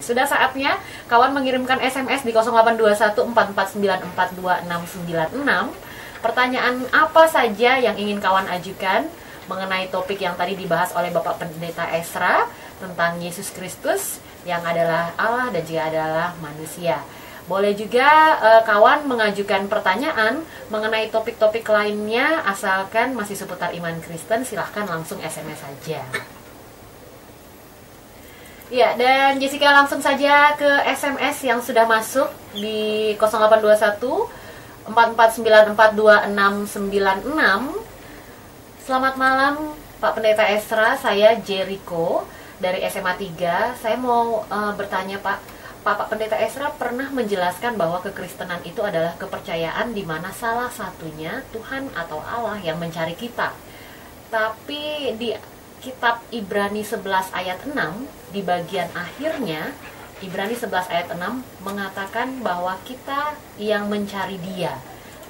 Sudah saatnya kawan mengirimkan SMS di 082144942696. Pertanyaan apa saja yang ingin kawan ajukan mengenai topik yang tadi dibahas oleh Bapak Pendeta Esra tentang Yesus Kristus yang adalah Allah dan juga adalah manusia. Boleh juga kawan mengajukan pertanyaan mengenai topik-topik lainnya, asalkan masih seputar iman Kristen, silahkan langsung SMS saja. Ya, dan Jessica langsung saja ke SMS yang sudah masuk di 0821 449429696. Selamat malam Pak Pendeta Esra, saya Jericho dari SMA 3. Saya mau bertanya Pak Pendeta Esra pernah menjelaskan bahwa kekristenan itu adalah kepercayaan di mana salah satunya Tuhan atau Allah yang mencari kita. Tapi di Kitab Ibrani 11 ayat 6, di bagian akhirnya, Ibrani 11 ayat 6 mengatakan bahwa kita yang mencari Dia.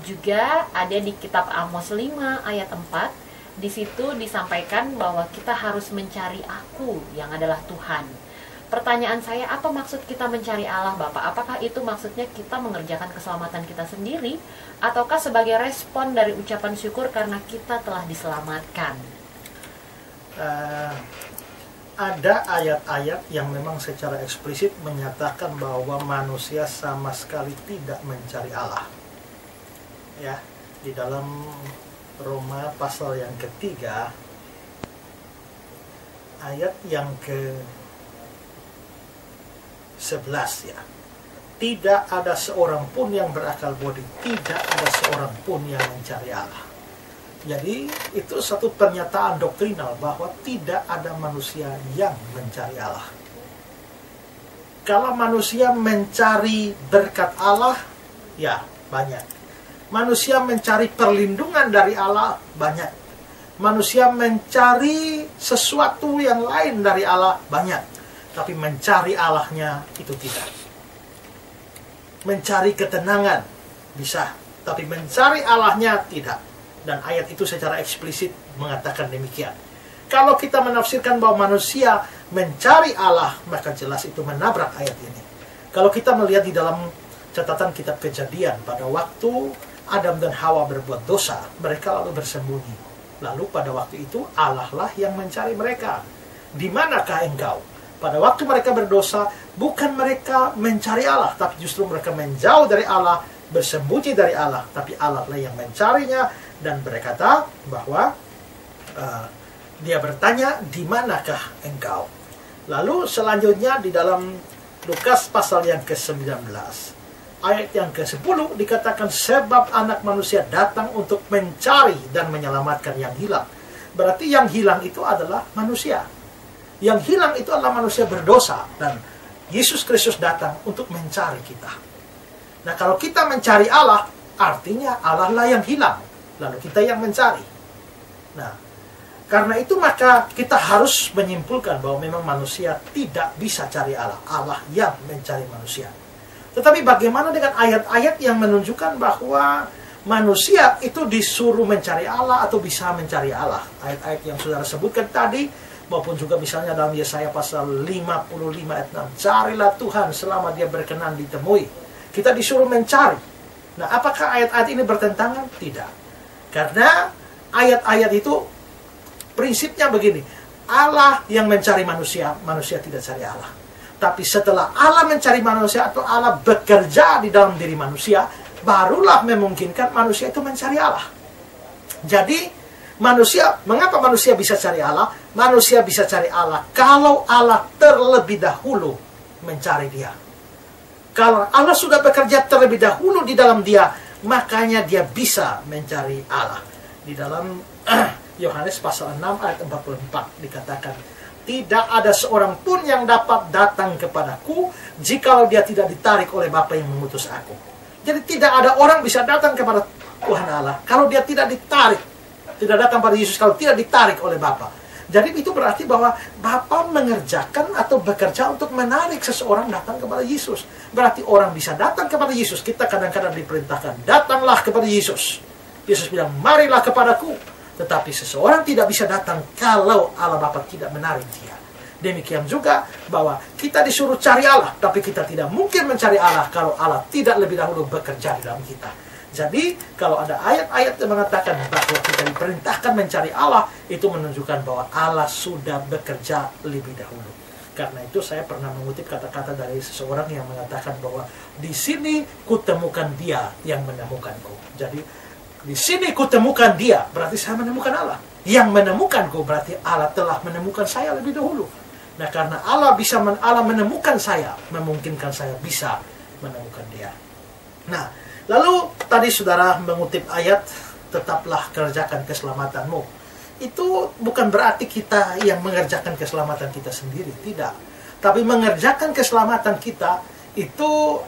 Juga ada di Kitab Amos 5 ayat 4, di situ disampaikan bahwa kita harus mencari Aku yang adalah Tuhan. Pertanyaan saya, apa maksud kita mencari Allah, Bapak? Apakah itu maksudnya kita mengerjakan keselamatan kita sendiri, ataukah sebagai respon dari ucapan syukur karena kita telah diselamatkan? Ada ayat-ayat yang memang secara eksplisit menyatakan bahwa manusia sama sekali tidak mencari Allah. Ya, di dalam Roma pasal yang ketiga, ayat yang ke-11 ya. Tidak ada seorang pun yang berakal budi, tidak ada seorang pun yang mencari Allah. Jadi itu satu pernyataan doktrinal bahwa tidak ada manusia yang mencari Allah. Kalau manusia mencari berkat Allah, ya banyak. Manusia mencari perlindungan dari Allah, banyak. Manusia mencari sesuatu yang lain dari Allah, banyak. Tapi mencari Allahnya itu tidak. Mencari ketenangan bisa, tapi mencari Allahnya tidak. Dan ayat itu secara eksplisit mengatakan demikian. Kalau kita menafsirkan bahwa manusia mencari Allah, maka jelas itu menabrak ayat ini. Kalau kita melihat di dalam catatan kitab Kejadian, pada waktu Adam dan Hawa berbuat dosa, mereka lalu bersembunyi. Lalu pada waktu itu Allah lah yang mencari mereka. Di manakah engkau? Pada waktu mereka berdosa, bukan mereka mencari Allah, tapi justru mereka menjauh dari Allah, bersembunyi dari Allah. Tapi Allah lah yang mencarinya. Dan berkata bahwa dia bertanya, di manakah engkau? Lalu selanjutnya di dalam Lukas pasal yang ke-19, ayat yang ke-10 dikatakan, sebab anak manusia datang untuk mencari dan menyelamatkan yang hilang. Berarti yang hilang itu adalah manusia. Yang hilang itu adalah manusia berdosa. Dan Yesus Kristus datang untuk mencari kita. Nah, kalau kita mencari Allah, artinya Allah lah yang hilang. Lalu kita yang mencari. Nah, karena itu maka kita harus menyimpulkan bahwa memang manusia tidak bisa cari Allah. Allah yang mencari manusia. Tetapi bagaimana dengan ayat-ayat yang menunjukkan bahwa manusia itu disuruh mencari Allah atau bisa mencari Allah? Ayat-ayat yang saudara sebutkan tadi, maupun juga misalnya dalam Yesaya pasal 55 ayat 6. Carilah Tuhan selama dia berkenan ditemui. Kita disuruh mencari. Nah, apakah ayat-ayat ini bertentangan? Tidak. Karena ayat-ayat itu prinsipnya begini. Allah yang mencari manusia, manusia tidak cari Allah. Tapi setelah Allah mencari manusia atau Allah bekerja di dalam diri manusia, barulah memungkinkan manusia itu mencari Allah. Jadi manusia, mengapa manusia bisa cari Allah? Manusia bisa cari Allah kalau Allah terlebih dahulu mencari dia. Kalau Allah sudah bekerja terlebih dahulu di dalam dia, makanya dia bisa mencari Allah. Di dalam Yohanes pasal 6 ayat 44 dikatakan, tidak ada seorang pun yang dapat datang kepadaku jikalau dia tidak ditarik oleh Bapa yang mengutus aku. Jadi tidak ada orang bisa datang kepada Tuhan Allah kalau dia tidak ditarik. Tidak datang pada Yesus kalau tidak ditarik oleh Bapa. Jadi itu berarti bahwa Bapa mengerjakan atau bekerja untuk menarik seseorang datang kepada Yesus. Berarti orang bisa datang kepada Yesus. Kita kadang-kadang diperintahkan, datanglah kepada Yesus. Yesus bilang, marilah kepadaku. Tetapi seseorang tidak bisa datang kalau Allah Bapa tidak menarik dia. Demikian juga bahwa kita disuruh cari Allah, tapi kita tidak mungkin mencari Allah kalau Allah tidak lebih dahulu bekerja di dalam kita. Jadi kalau ada ayat-ayat yang mengatakan bahwa kita diperintahkan mencari Allah, itu menunjukkan bahwa Allah sudah bekerja lebih dahulu. Karena itu saya pernah mengutip kata-kata dari seseorang yang mengatakan bahwa di sini kutemukan Dia yang menemukanku. Jadi di sini kutemukan Dia, berarti saya menemukan Allah. Yang menemukanku berarti Allah telah menemukan saya lebih dahulu. Nah, karena Allah menemukan saya, memungkinkan saya bisa menemukan Dia. Nah, lalu tadi saudara mengutip ayat, tetaplah kerjakan keselamatanmu. Itu bukan berarti kita yang mengerjakan keselamatan kita sendiri, tidak. Tapi mengerjakan keselamatan kita itu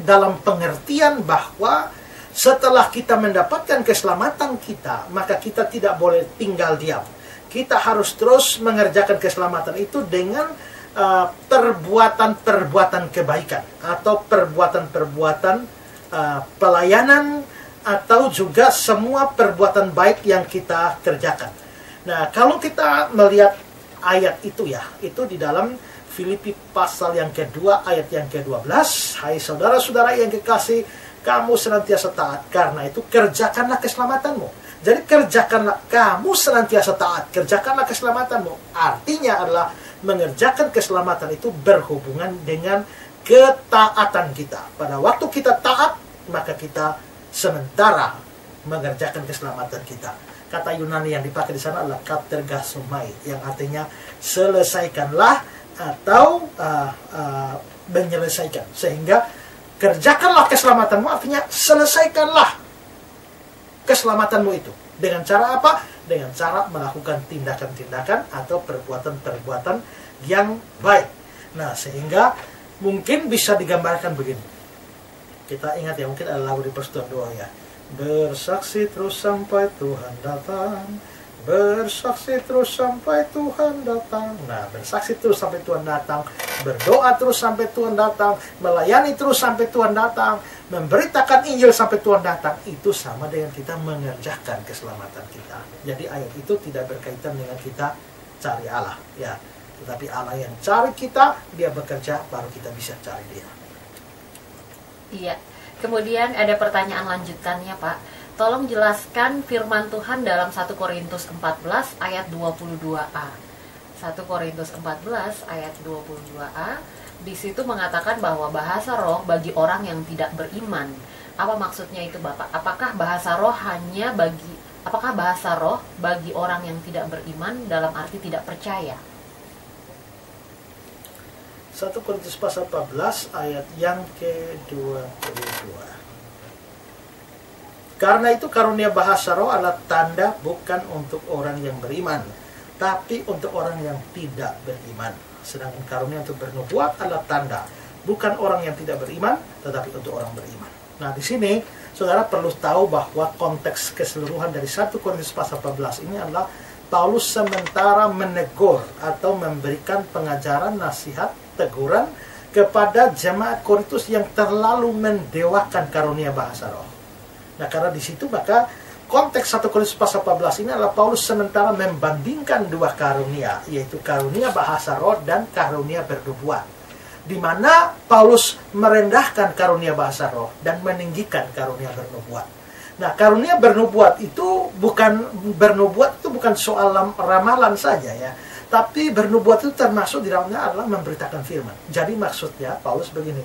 dalam pengertian bahwa setelah kita mendapatkan keselamatan kita, maka kita tidak boleh tinggal diam. Kita harus terus mengerjakan keselamatan itu dengan perbuatan-perbuatan kebaikan atau perbuatan-perbuatan pelayanan atau juga semua perbuatan baik yang kita kerjakan. Nah, kalau kita melihat ayat itu ya, itu di dalam Filipi pasal yang kedua ayat yang ke-12. Hai saudara-saudara yang kekasih, kamu senantiasa taat, karena itu kerjakanlah keselamatanmu. Jadi kerjakanlah, kamu senantiasa taat, kerjakanlah keselamatanmu. Artinya adalah mengerjakan keselamatan itu berhubungan dengan ketaatan kita. Pada waktu kita taat, maka kita sementara mengerjakan keselamatan kita. Kata Yunani yang dipakai di sana adalah katergasomai, yang artinya selesaikanlah atau menyelesaikan. Sehingga kerjakanlah keselamatanmu artinya selesaikanlah keselamatanmu itu. Dengan cara apa? Dengan cara melakukan tindakan-tindakan atau perbuatan-perbuatan yang baik. Nah, sehingga mungkin bisa digambarkan begini. Kita ingat ya, mungkin ada lagu di Persekutuan Doa ya. Bersaksi terus sampai Tuhan datang. Bersaksi terus sampai Tuhan datang. Nah, bersaksi terus sampai Tuhan datang. Berdoa terus sampai Tuhan datang. Melayani terus sampai Tuhan datang. Memberitakan Injil sampai Tuhan datang. Itu sama dengan kita mengerjakan keselamatan kita. Jadi ayat itu tidak berkaitan dengan kita cari Allah ya. Tetapi Allah yang cari kita, Dia bekerja, baru kita bisa cari Dia. Iya. Kemudian ada pertanyaan lanjutannya, Pak. Tolong jelaskan firman Tuhan dalam 1 Korintus 14 ayat 22a. 1 Korintus 14 ayat 22a. Di situ mengatakan bahwa bahasa roh bagi orang yang tidak beriman. Apa maksudnya itu, Bapak? Apakah bahasa roh bagi orang yang tidak beriman dalam arti tidak percaya? 1 Korintus pasal 14 ayat yang ke-22. Karena itu karunia bahasa roh adalah tanda bukan untuk orang yang beriman, tapi untuk orang yang tidak beriman. Sedangkan karunia untuk bernubuat adalah tanda bukan orang yang tidak beriman, tetapi untuk orang beriman. Nah, di sini saudara perlu tahu bahwa konteks keseluruhan dari 1 Korintus pasal 14 ini adalah Paulus sementara menegur atau memberikan pengajaran, nasihat, teguran kepada jemaat Korintus yang terlalu mendewakan karunia bahasa roh. Nah, karena di situ maka konteks 1 Korintus pasal 14 ini adalah Paulus sementara membandingkan dua karunia, yaitu karunia bahasa roh dan karunia bernubuat. Di mana Paulus merendahkan karunia bahasa roh dan meninggikan karunia bernubuat. Nah, karunia bernubuat itu bukan soal ramalan saja ya. Tapi bernubuat itu termasuk di dalamnya adalah memberitakan firman. Jadi maksudnya Paulus begini,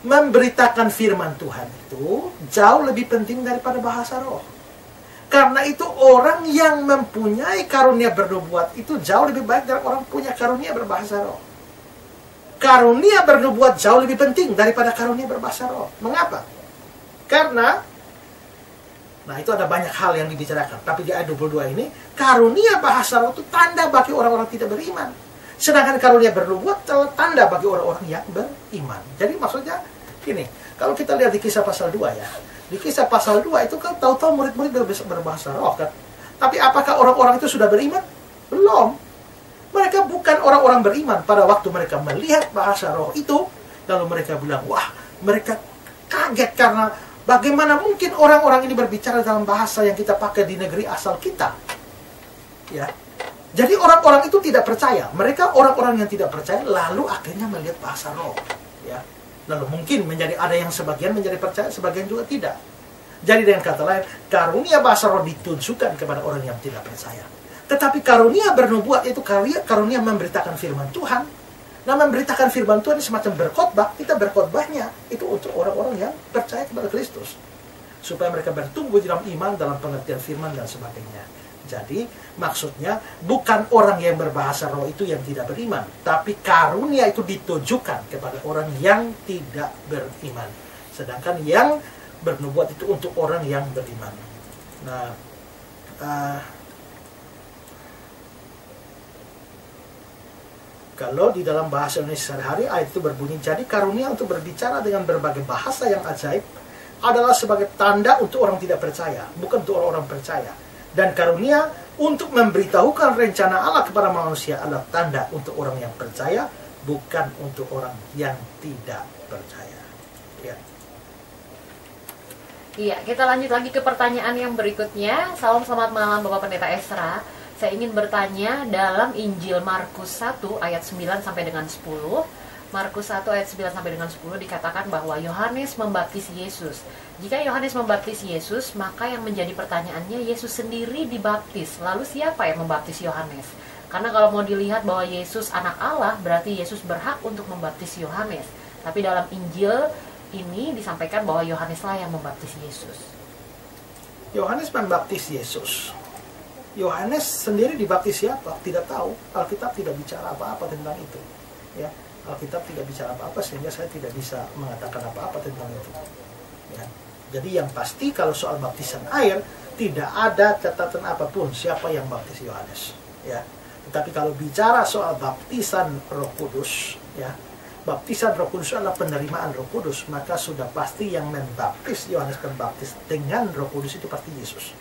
memberitakan firman Tuhan itu jauh lebih penting daripada bahasa roh. Karena itu orang yang mempunyai karunia bernubuat itu jauh lebih baik dari orang punya karunia berbahasa roh. Karunia bernubuat jauh lebih penting daripada karunia berbahasa roh. Mengapa? Karena nah, itu ada banyak hal yang dibicarakan. Tapi di ayat 22 ini, karunia bahasa roh itu tanda bagi orang-orang tidak beriman. Sedangkan karunia bernubuat adalah tanda bagi orang-orang yang beriman. Jadi maksudnya gini, kalau kita lihat di Kisah pasal 2 ya. Di Kisah pasal 2 itu kan tahu-tahu murid-murid berbahasa roh kan. Tapi apakah orang-orang itu sudah beriman? Belum. Mereka bukan orang-orang beriman pada waktu mereka melihat bahasa roh itu. Lalu mereka bilang, wah, mereka kaget karena bagaimana mungkin orang-orang ini berbicara dalam bahasa yang kita pakai di negeri asal kita? Ya. Jadi orang-orang itu tidak percaya. Mereka orang-orang yang tidak percaya lalu akhirnya melihat bahasa roh. Ya. Lalu mungkin ada yang sebagian menjadi percaya, sebagian juga tidak. Jadi dengan kata lain, karunia bahasa roh ditunjukkan kepada orang yang tidak percaya. Tetapi karunia bernubuat itu karunia memberitakan firman Tuhan. Nah, memberitakan firman Tuhan semacam berkhotbah. Kita berkhotbahnya itu untuk orang-orang yang percaya kepada Kristus. Supaya mereka bertumbuh dalam iman, dalam pengertian firman dan sebagainya. Jadi, maksudnya bukan orang yang berbahasa roh itu yang tidak beriman. Tapi karunia itu ditujukan kepada orang yang tidak beriman. Sedangkan yang bernubuat itu untuk orang yang beriman. Nah, kalau di dalam bahasa Indonesia sehari-hari, ayat itu berbunyi, jadi karunia untuk berbicara dengan berbagai bahasa yang ajaib adalah sebagai tanda untuk orang tidak percaya, bukan untuk orang-orang percaya. Dan karunia untuk memberitahukan rencana Allah kepada manusia adalah tanda untuk orang yang percaya, bukan untuk orang yang tidak percaya. Ya. Iya, kita lanjut lagi ke pertanyaan yang berikutnya. Salam selamat malam Bapak Pendeta Esra. Saya ingin bertanya dalam Injil Markus 1 ayat 9 sampai dengan 10. Markus 1 ayat 9 sampai dengan 10 dikatakan bahwa Yohanes membaptis Yesus. Jika Yohanes membaptis Yesus, maka yang menjadi pertanyaannya Yesus sendiri dibaptis. Lalu siapa yang membaptis Yohanes? Karena kalau mau dilihat bahwa Yesus anak Allah, berarti Yesus berhak untuk membaptis Yohanes. Tapi dalam Injil ini disampaikan bahwa Yohaneslah yang membaptis Yesus. Yohanes membaptis Yesus. Yohanes sendiri dibaptis siapa? Tidak tahu. Alkitab tidak bicara apa-apa tentang itu. Ya, Alkitab tidak bicara apa-apa sehingga saya tidak bisa mengatakan apa-apa tentang itu. Ya. Jadi yang pasti kalau soal baptisan air tidak ada catatan apapun siapa yang baptis Yohanes. Ya. Tetapi kalau bicara soal baptisan Roh Kudus, ya, baptisan Roh Kudus adalah penerimaan Roh Kudus, maka sudah pasti yang membaptis Yohanes Pembaptis dengan Roh Kudus itu pasti Yesus.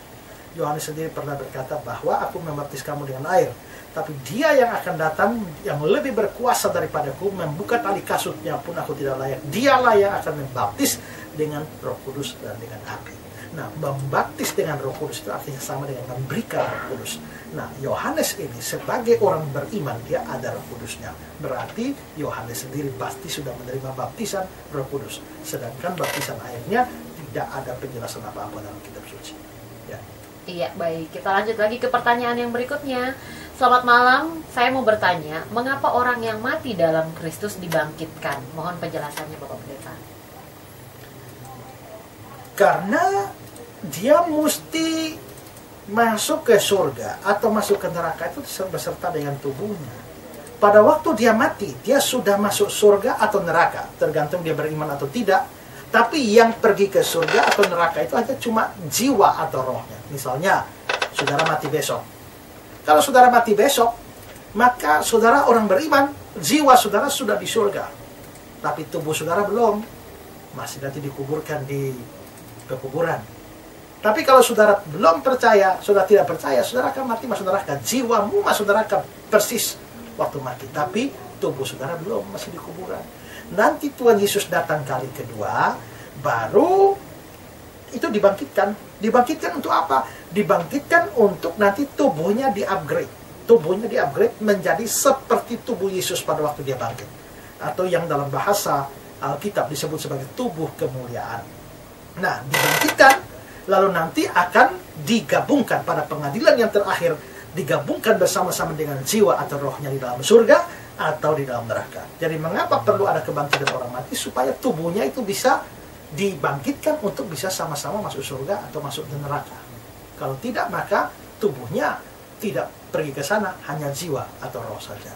Yohanes sendiri pernah berkata bahwa aku membaptis kamu dengan air, tapi dia yang akan datang yang lebih berkuasa daripadaku, membuka tali kasutnya pun aku tidak layak. Dialah yang akan membaptis dengan Roh Kudus dan dengan api. Nah, membaptis dengan Roh Kudus itu artinya sama dengan memberikan Roh Kudus. Nah, Yohanes ini sebagai orang beriman, dia ada Roh Kudusnya. Berarti Yohanes sendiri pasti sudah menerima baptisan Roh Kudus. Sedangkan baptisan airnya tidak ada penjelasan apa-apa dalam kitab suci. Ya. Iya, baik. Kita lanjut lagi ke pertanyaan yang berikutnya. Selamat malam, saya mau bertanya, mengapa orang yang mati dalam Kristus dibangkitkan? Mohon penjelasannya Bapak Pendeta. Karena dia mesti masuk ke surga atau masuk ke neraka itu beserta dengan tubuhnya. Pada waktu dia mati, dia sudah masuk surga atau neraka, tergantung dia beriman atau tidak. Tapi yang pergi ke surga atau neraka itu hanya cuma jiwa atau rohnya. Misalnya, saudara mati besok. Kalau saudara mati besok, maka saudara orang beriman, jiwa saudara sudah di surga. Tapi tubuh saudara belum. Masih nanti dikuburkan di kekuburan. Tapi kalau saudara belum percaya, saudara tidak percaya, saudara akan mati masuk neraka. Jiwamu masuk neraka persis waktu mati. Tapi tubuh saudara belum, masih di kuburan. Nanti Tuhan Yesus datang kali kedua, baru itu dibangkitkan. Dibangkitkan untuk apa? Dibangkitkan untuk nanti tubuhnya di-upgrade. Tubuhnya di-upgrade menjadi seperti tubuh Yesus pada waktu dia bangkit. Atau yang dalam bahasa Alkitab disebut sebagai tubuh kemuliaan. Nah, dibangkitkan, lalu nanti akan digabungkan pada pengadilan yang terakhir, digabungkan bersama-sama dengan jiwa atau rohnya di dalam surga atau di dalam neraka. Jadi mengapa perlu ada kebangkitan orang mati? Supaya tubuhnya itu bisa dibangkitkan untuk bisa sama-sama masuk surga atau masuk ke neraka. Kalau tidak, maka tubuhnya tidak pergi ke sana, hanya jiwa atau roh saja.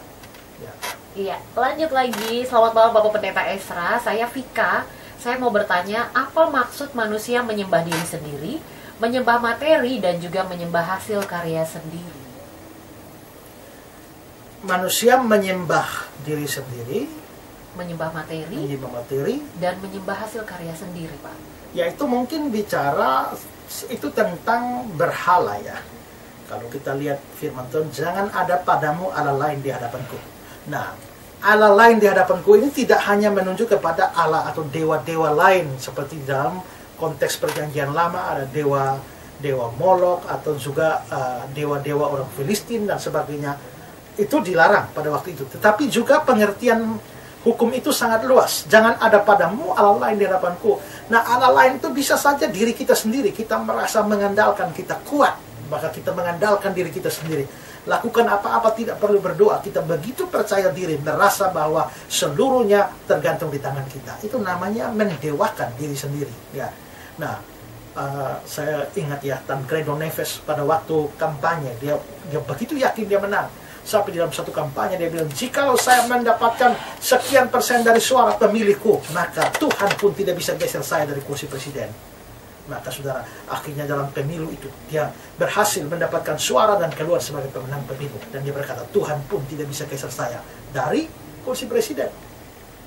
Ya. Iya, lanjut lagi. Selamat malam Bapak Pendeta Esra, saya Vika. Saya mau bertanya, apa maksud manusia menyembah diri sendiri, menyembah materi, dan juga menyembah hasil karya sendiri? Manusia menyembah diri sendiri, menyembah materi, dan menyembah hasil karya sendiri, Pak. Yaitu mungkin bicara itu tentang berhala ya. Kalau kita lihat firman Tuhan, jangan ada padamu Allah lain di hadapanku. Nah, Allah lain di hadapanku ini tidak hanya menunjuk kepada Allah atau dewa-dewa lain, seperti dalam konteks perjanjian lama ada dewa dewa Molok atau juga dewa-dewa orang Filistin dan sebagainya. Itu dilarang pada waktu itu. Tetapi juga pengertian hukum itu sangat luas. Jangan ada padamu Allah lain di hadapanku. Nah, Allah lain itu bisa saja diri kita sendiri. Kita merasa mengandalkan, kita kuat, maka kita mengandalkan diri kita sendiri. Lakukan apa-apa tidak perlu berdoa. Kita begitu percaya diri, merasa bahwa seluruhnya tergantung di tangan kita. Itu namanya mendewakan diri sendiri. Ya. Nah, saya ingat ya, Tancredo Neves pada waktu kampanye, dia begitu yakin dia menang. Sampai dalam satu kampanye dia bilang, jikalau saya mendapatkan sekian persen dari suara pemilihku, maka Tuhan pun tidak bisa geser saya dari kursi presiden. Maka saudara, akhirnya dalam pemilu itu dia berhasil mendapatkan suara dan keluar sebagai pemenang pemilu. Dan dia berkata, Tuhan pun tidak bisa geser saya dari kursi presiden.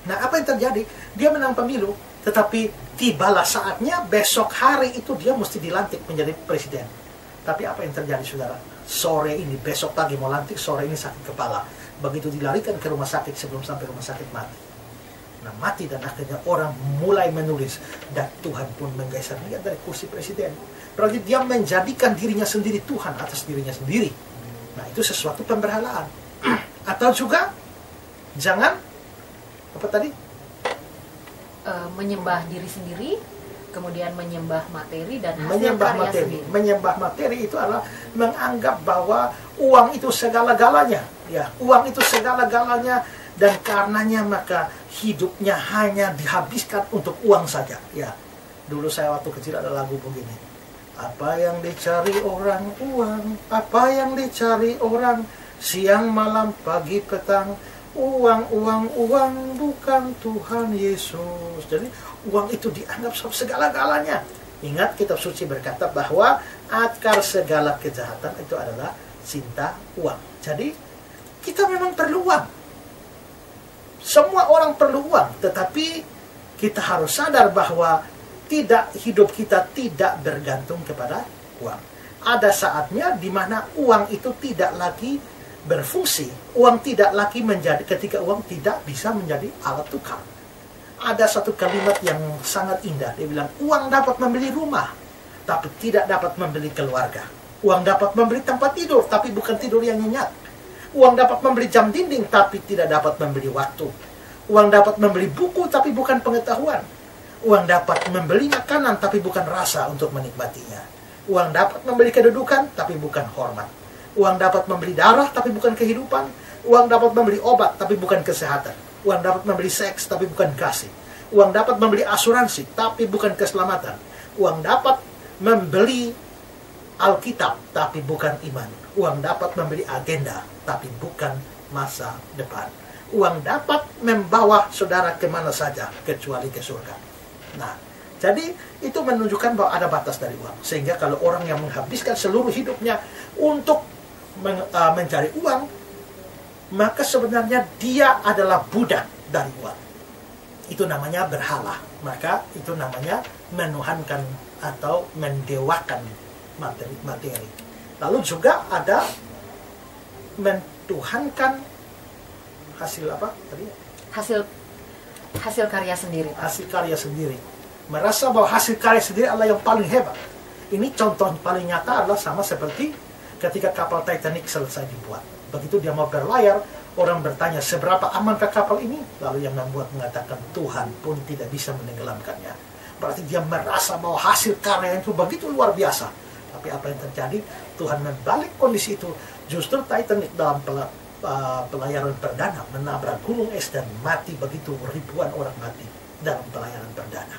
Nah, apa yang terjadi? Dia menang pemilu, tetapi tibalah saatnya besok hari itu dia mesti dilantik menjadi presiden. Tapi apa yang terjadi, saudara? Sore ini, besok pagi mau lantik, sore ini sakit kepala. Begitu dilarikan ke rumah sakit, sebelum sampai rumah sakit mati. Nah, mati, dan akhirnya orang mulai menulis, dan Tuhan pun menggeser dia dari kursi presiden. Berarti dia menjadikan dirinya sendiri Tuhan atas dirinya sendiri. Nah, itu sesuatu pemberhalaan. Atau juga, jangan, apa tadi? Menyembah diri sendiri, kemudian menyembah materi dan hasil menyembah karya materi. sendiri. Menyembah materi itu adalah menganggap bahwa uang itu segala-galanya, ya, uang itu segala-galanya, dan karenanya maka hidupnya hanya dihabiskan untuk uang saja. Ya, dulu saya waktu kecil ada lagu begini. Apa yang dicari orang uang, apa yang dicari orang siang malam pagi petang, uang, uang, uang bukan Tuhan Yesus. Jadi uang itu dianggap segala-galanya. Ingat, kitab suci berkata bahwa akar segala kejahatan itu adalah cinta uang. Jadi kita memang perlu uang. Semua orang perlu uang, tetapi kita harus sadar bahwa hidup kita tidak bergantung kepada uang. Ada saatnya di mana uang itu tidak lagi berfungsi. Uang tidak lagi menjadi, ketika uang tidak bisa menjadi alat tukar. Ada satu kalimat yang sangat indah. Dia bilang, uang dapat membeli rumah, tapi tidak dapat membeli keluarga. Uang dapat membeli tempat tidur, tapi bukan tidur yang nyenyak. Uang dapat membeli jam dinding, tapi tidak dapat membeli waktu. Uang dapat membeli buku, tapi bukan pengetahuan. Uang dapat membeli makanan, tapi bukan rasa untuk menikmatinya. Uang dapat membeli kedudukan, tapi bukan hormat. Uang dapat membeli darah, tapi bukan kehidupan. Uang dapat membeli obat, tapi bukan kesehatan. Uang dapat membeli seks, tapi bukan kasih. Uang dapat membeli asuransi, tapi bukan keselamatan. Uang dapat membeli Alkitab, tapi bukan iman. Uang dapat membeli agenda, tapi bukan masa depan. Uang dapat membawa saudara kemana saja, kecuali ke surga. Nah, jadi itu menunjukkan bahwa ada batas dari uang. Sehingga kalau orang yang menghabiskan seluruh hidupnya untuk mencari uang, maka sebenarnya dia adalah budak dari uang. Itu namanya berhala. Maka itu namanya menuhankan atau mendewakan materi. Lalu juga ada mentuhankan hasil apa tadi? Hasil karya sendiri. Hasil karya sendiri. Merasa bahwa hasil karya sendiri adalah yang paling hebat. Ini contoh paling nyata adalah sama seperti ketika kapal Titanic selesai dibuat. Begitu dia mau berlayar, orang bertanya, seberapa amankah kapal ini? Lalu yang membuat mengatakan, Tuhan pun tidak bisa menenggelamkannya. Berarti dia merasa bahwa hasil karya itu begitu luar biasa. Tapi apa yang terjadi? Tuhan membalik kondisi itu. Justru Titanic dalam pelayaran perdana menabrak gunung es dan mati, begitu ribuan orang mati dalam pelayaran perdana.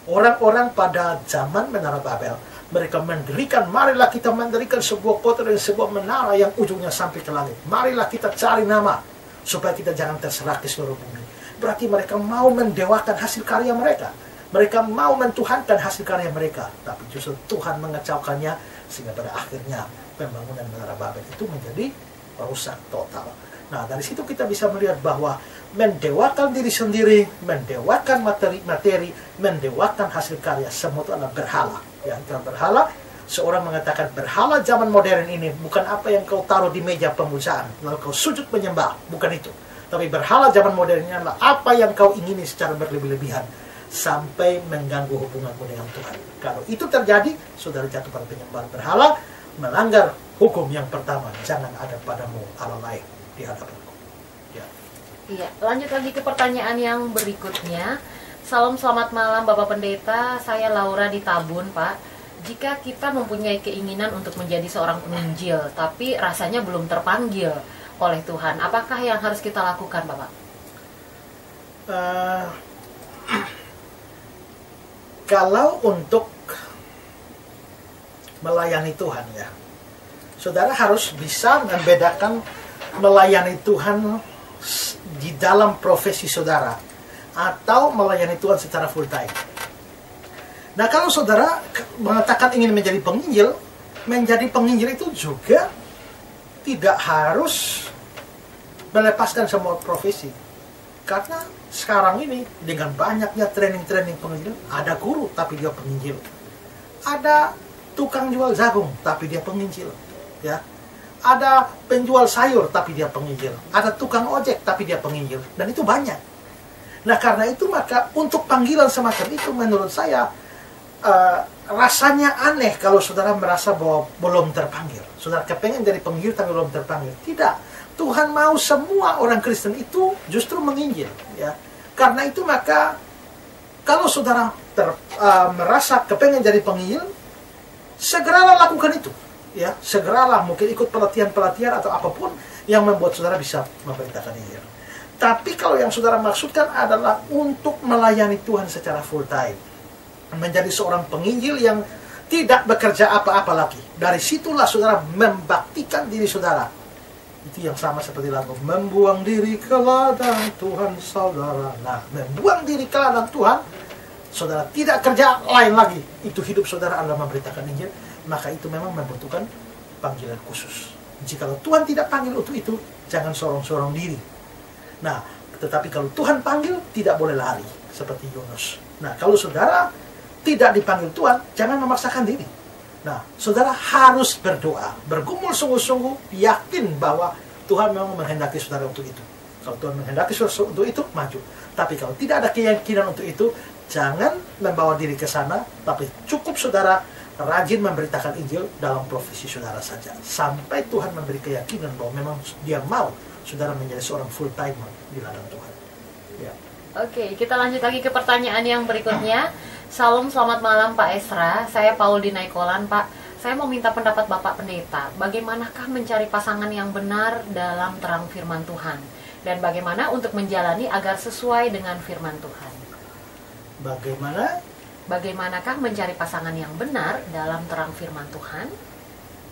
Orang-orang pada zaman Menara Babel, mereka mendirikan, marilah kita mendirikan sebuah kota dan sebuah menara yang ujungnya sampai ke langit. Marilah kita cari nama, supaya kita jangan terserah ke seluruh bumi. Berarti mereka mau mendewakan hasil karya mereka. Mereka mau mentuhankan hasil karya mereka. Tapi justru Tuhan mengacaukannya, sehingga pada akhirnya pembangunan Menara Babel itu menjadi rusak total. Nah, dari situ kita bisa melihat bahwa mendewakan diri sendiri, mendewakan materi, mendewakan hasil karya, semua itu adalah berhala. Ya, itu berhala. Seorang mengatakan berhala zaman modern ini bukan apa yang kau taruh di meja pemujaan, lalu kau sujud menyembah, bukan itu. Tapi berhala zaman modern ini adalah apa yang kau ingini secara berlebih-lebihan. sampai mengganggu hubunganmu dengan Tuhan. Kalau itu terjadi, saudara jatuh pada penyembahan berhala, melanggar hukum yang pertama, jangan ada padamu Allah lain di hadapanku. Ya. Iya, lanjut lagi ke pertanyaan yang berikutnya. Salam selamat malam Bapak Pendeta, saya Laura di Tabun, Pak. Jika kita mempunyai keinginan untuk menjadi seorang penginjil, tapi rasanya belum terpanggil oleh Tuhan, apakah yang harus kita lakukan, Bapak? Kalau untuk melayani Tuhan, ya, saudara harus bisa membedakan melayani Tuhan di dalam profesi saudara atau melayani Tuhan secara full time. Nah, kalau saudara mengatakan ingin menjadi penginjil itu juga tidak harus melepaskan semua profesi. Karena sekarang ini dengan banyaknya training-training penginjil, ada guru tapi dia penginjil. Ada tukang jual jagung tapi dia penginjil, ya. Ada penjual sayur tapi dia penginjil. Ada tukang ojek tapi dia penginjil, dan itu banyak. Nah, karena itu maka untuk panggilan semacam itu menurut saya rasanya aneh kalau saudara merasa bahwa belum terpanggil. Saudara kepengen jadi penginjil tapi belum terpanggil. Tidak. Tuhan mau semua orang Kristen itu justru menginjil, ya. Karena itu maka kalau saudara merasa kepengen jadi penginjil, segeralah lakukan itu, ya. Segeralah mungkin ikut pelatihan-pelatihan atau apapun yang membuat saudara bisa memberitakan Injil. Tapi kalau yang saudara maksudkan adalah untuk melayani Tuhan secara full time, menjadi seorang penginjil yang tidak bekerja apa-apa lagi, dari situlah saudara membaktikan diri saudara. Itu yang sama seperti lagu membuang diri ke ladang Tuhan saudara. Nah, membuang diri ke ladang Tuhan, saudara tidak kerja lain lagi, itu hidup saudara adalah memberitakan Injil, maka itu memang membutuhkan panggilan khusus. Jika Tuhan tidak panggil untuk itu, jangan sorong-sorong diri. Nah, tetapi kalau Tuhan panggil, tidak boleh lari seperti Yunus. Nah, kalau saudara tidak dipanggil Tuhan, jangan memaksakan diri. Nah, saudara harus berdoa, bergumul sungguh-sungguh, yakin bahwa Tuhan memang menghendaki saudara untuk itu. Kalau Tuhan menghendaki saudara untuk itu, maju. Tapi kalau tidak ada keyakinan untuk itu, jangan membawa diri ke sana, tapi cukup saudara rajin memberitakan Injil dalam profesi saudara saja. Sampai Tuhan memberi keyakinan bahwa memang dia mau saudara menjadi seorang full timer di ladang Tuhan. Ya. Oke, kita lanjut lagi ke pertanyaan yang berikutnya. Salam selamat malam Pak Esra, saya Paul di Naikolan, Pak. Saya mau minta pendapat Bapak Pendeta, bagaimanakah mencari pasangan yang benar dalam terang firman Tuhan? Dan bagaimana untuk menjalani agar sesuai dengan firman Tuhan? Bagaimanakah mencari pasangan yang benar dalam terang firman Tuhan?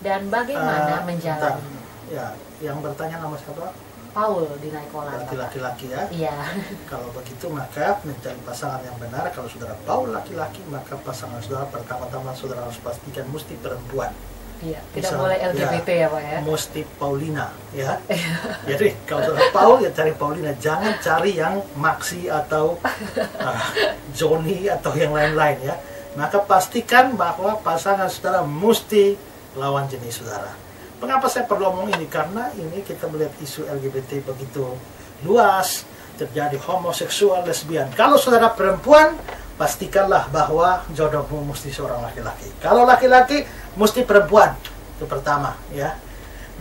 Dan bagaimana menjalani? Ya, yang bertanya nama siapa? Paul di Naikolan. Laki-laki ya? Iya. Kalau begitu maka mencari pasangan yang benar. Kalau saudara Paul laki-laki, maka pasangan saudara pertama-tama saudara harus pastikan mesti perempuan. Iya, tidak boleh LGBT ya Pak ya? Mesti Paulina ya. Jadi kalau saudara Paul ya cari Paulina, jangan cari yang Maxi atau Johnny atau yang lain-lain ya. Maka pastikan bahwa pasangan saudara mesti lawan jenis saudara. Mengapa saya perlu ngomong ini? Karena ini kita melihat isu LGBT begitu luas, terjadi homoseksual, lesbian. Kalau saudara perempuan, pastikanlah bahwa jodohmu mesti seorang laki-laki. Kalau laki-laki, mesti perempuan. Itu pertama, ya.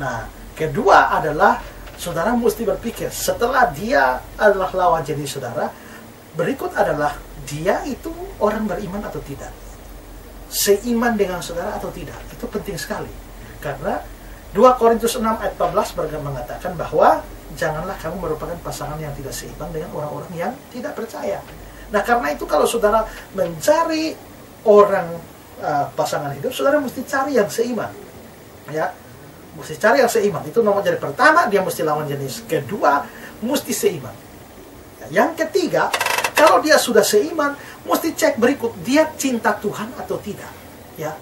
Nah, kedua adalah saudara mesti berpikir, setelah dia adalah lawan jenis saudara, berikut adalah dia itu orang beriman atau tidak. Seiman dengan saudara atau tidak. Itu penting sekali. Karena 2 Korintus 6 ayat 14 mengatakan bahwa janganlah kamu merupakan pasangan yang tidak seiman dengan orang-orang yang tidak percaya. Nah, karena itu kalau saudara mencari orang pasangan hidup, saudara mesti cari yang seiman. Ya, mesti cari yang seiman. Itu nomor jadi pertama, dia mesti lawan jenis. Kedua, mesti seiman. Yang ketiga, kalau dia sudah seiman, mesti cek berikut, dia cinta Tuhan atau tidak. Ya.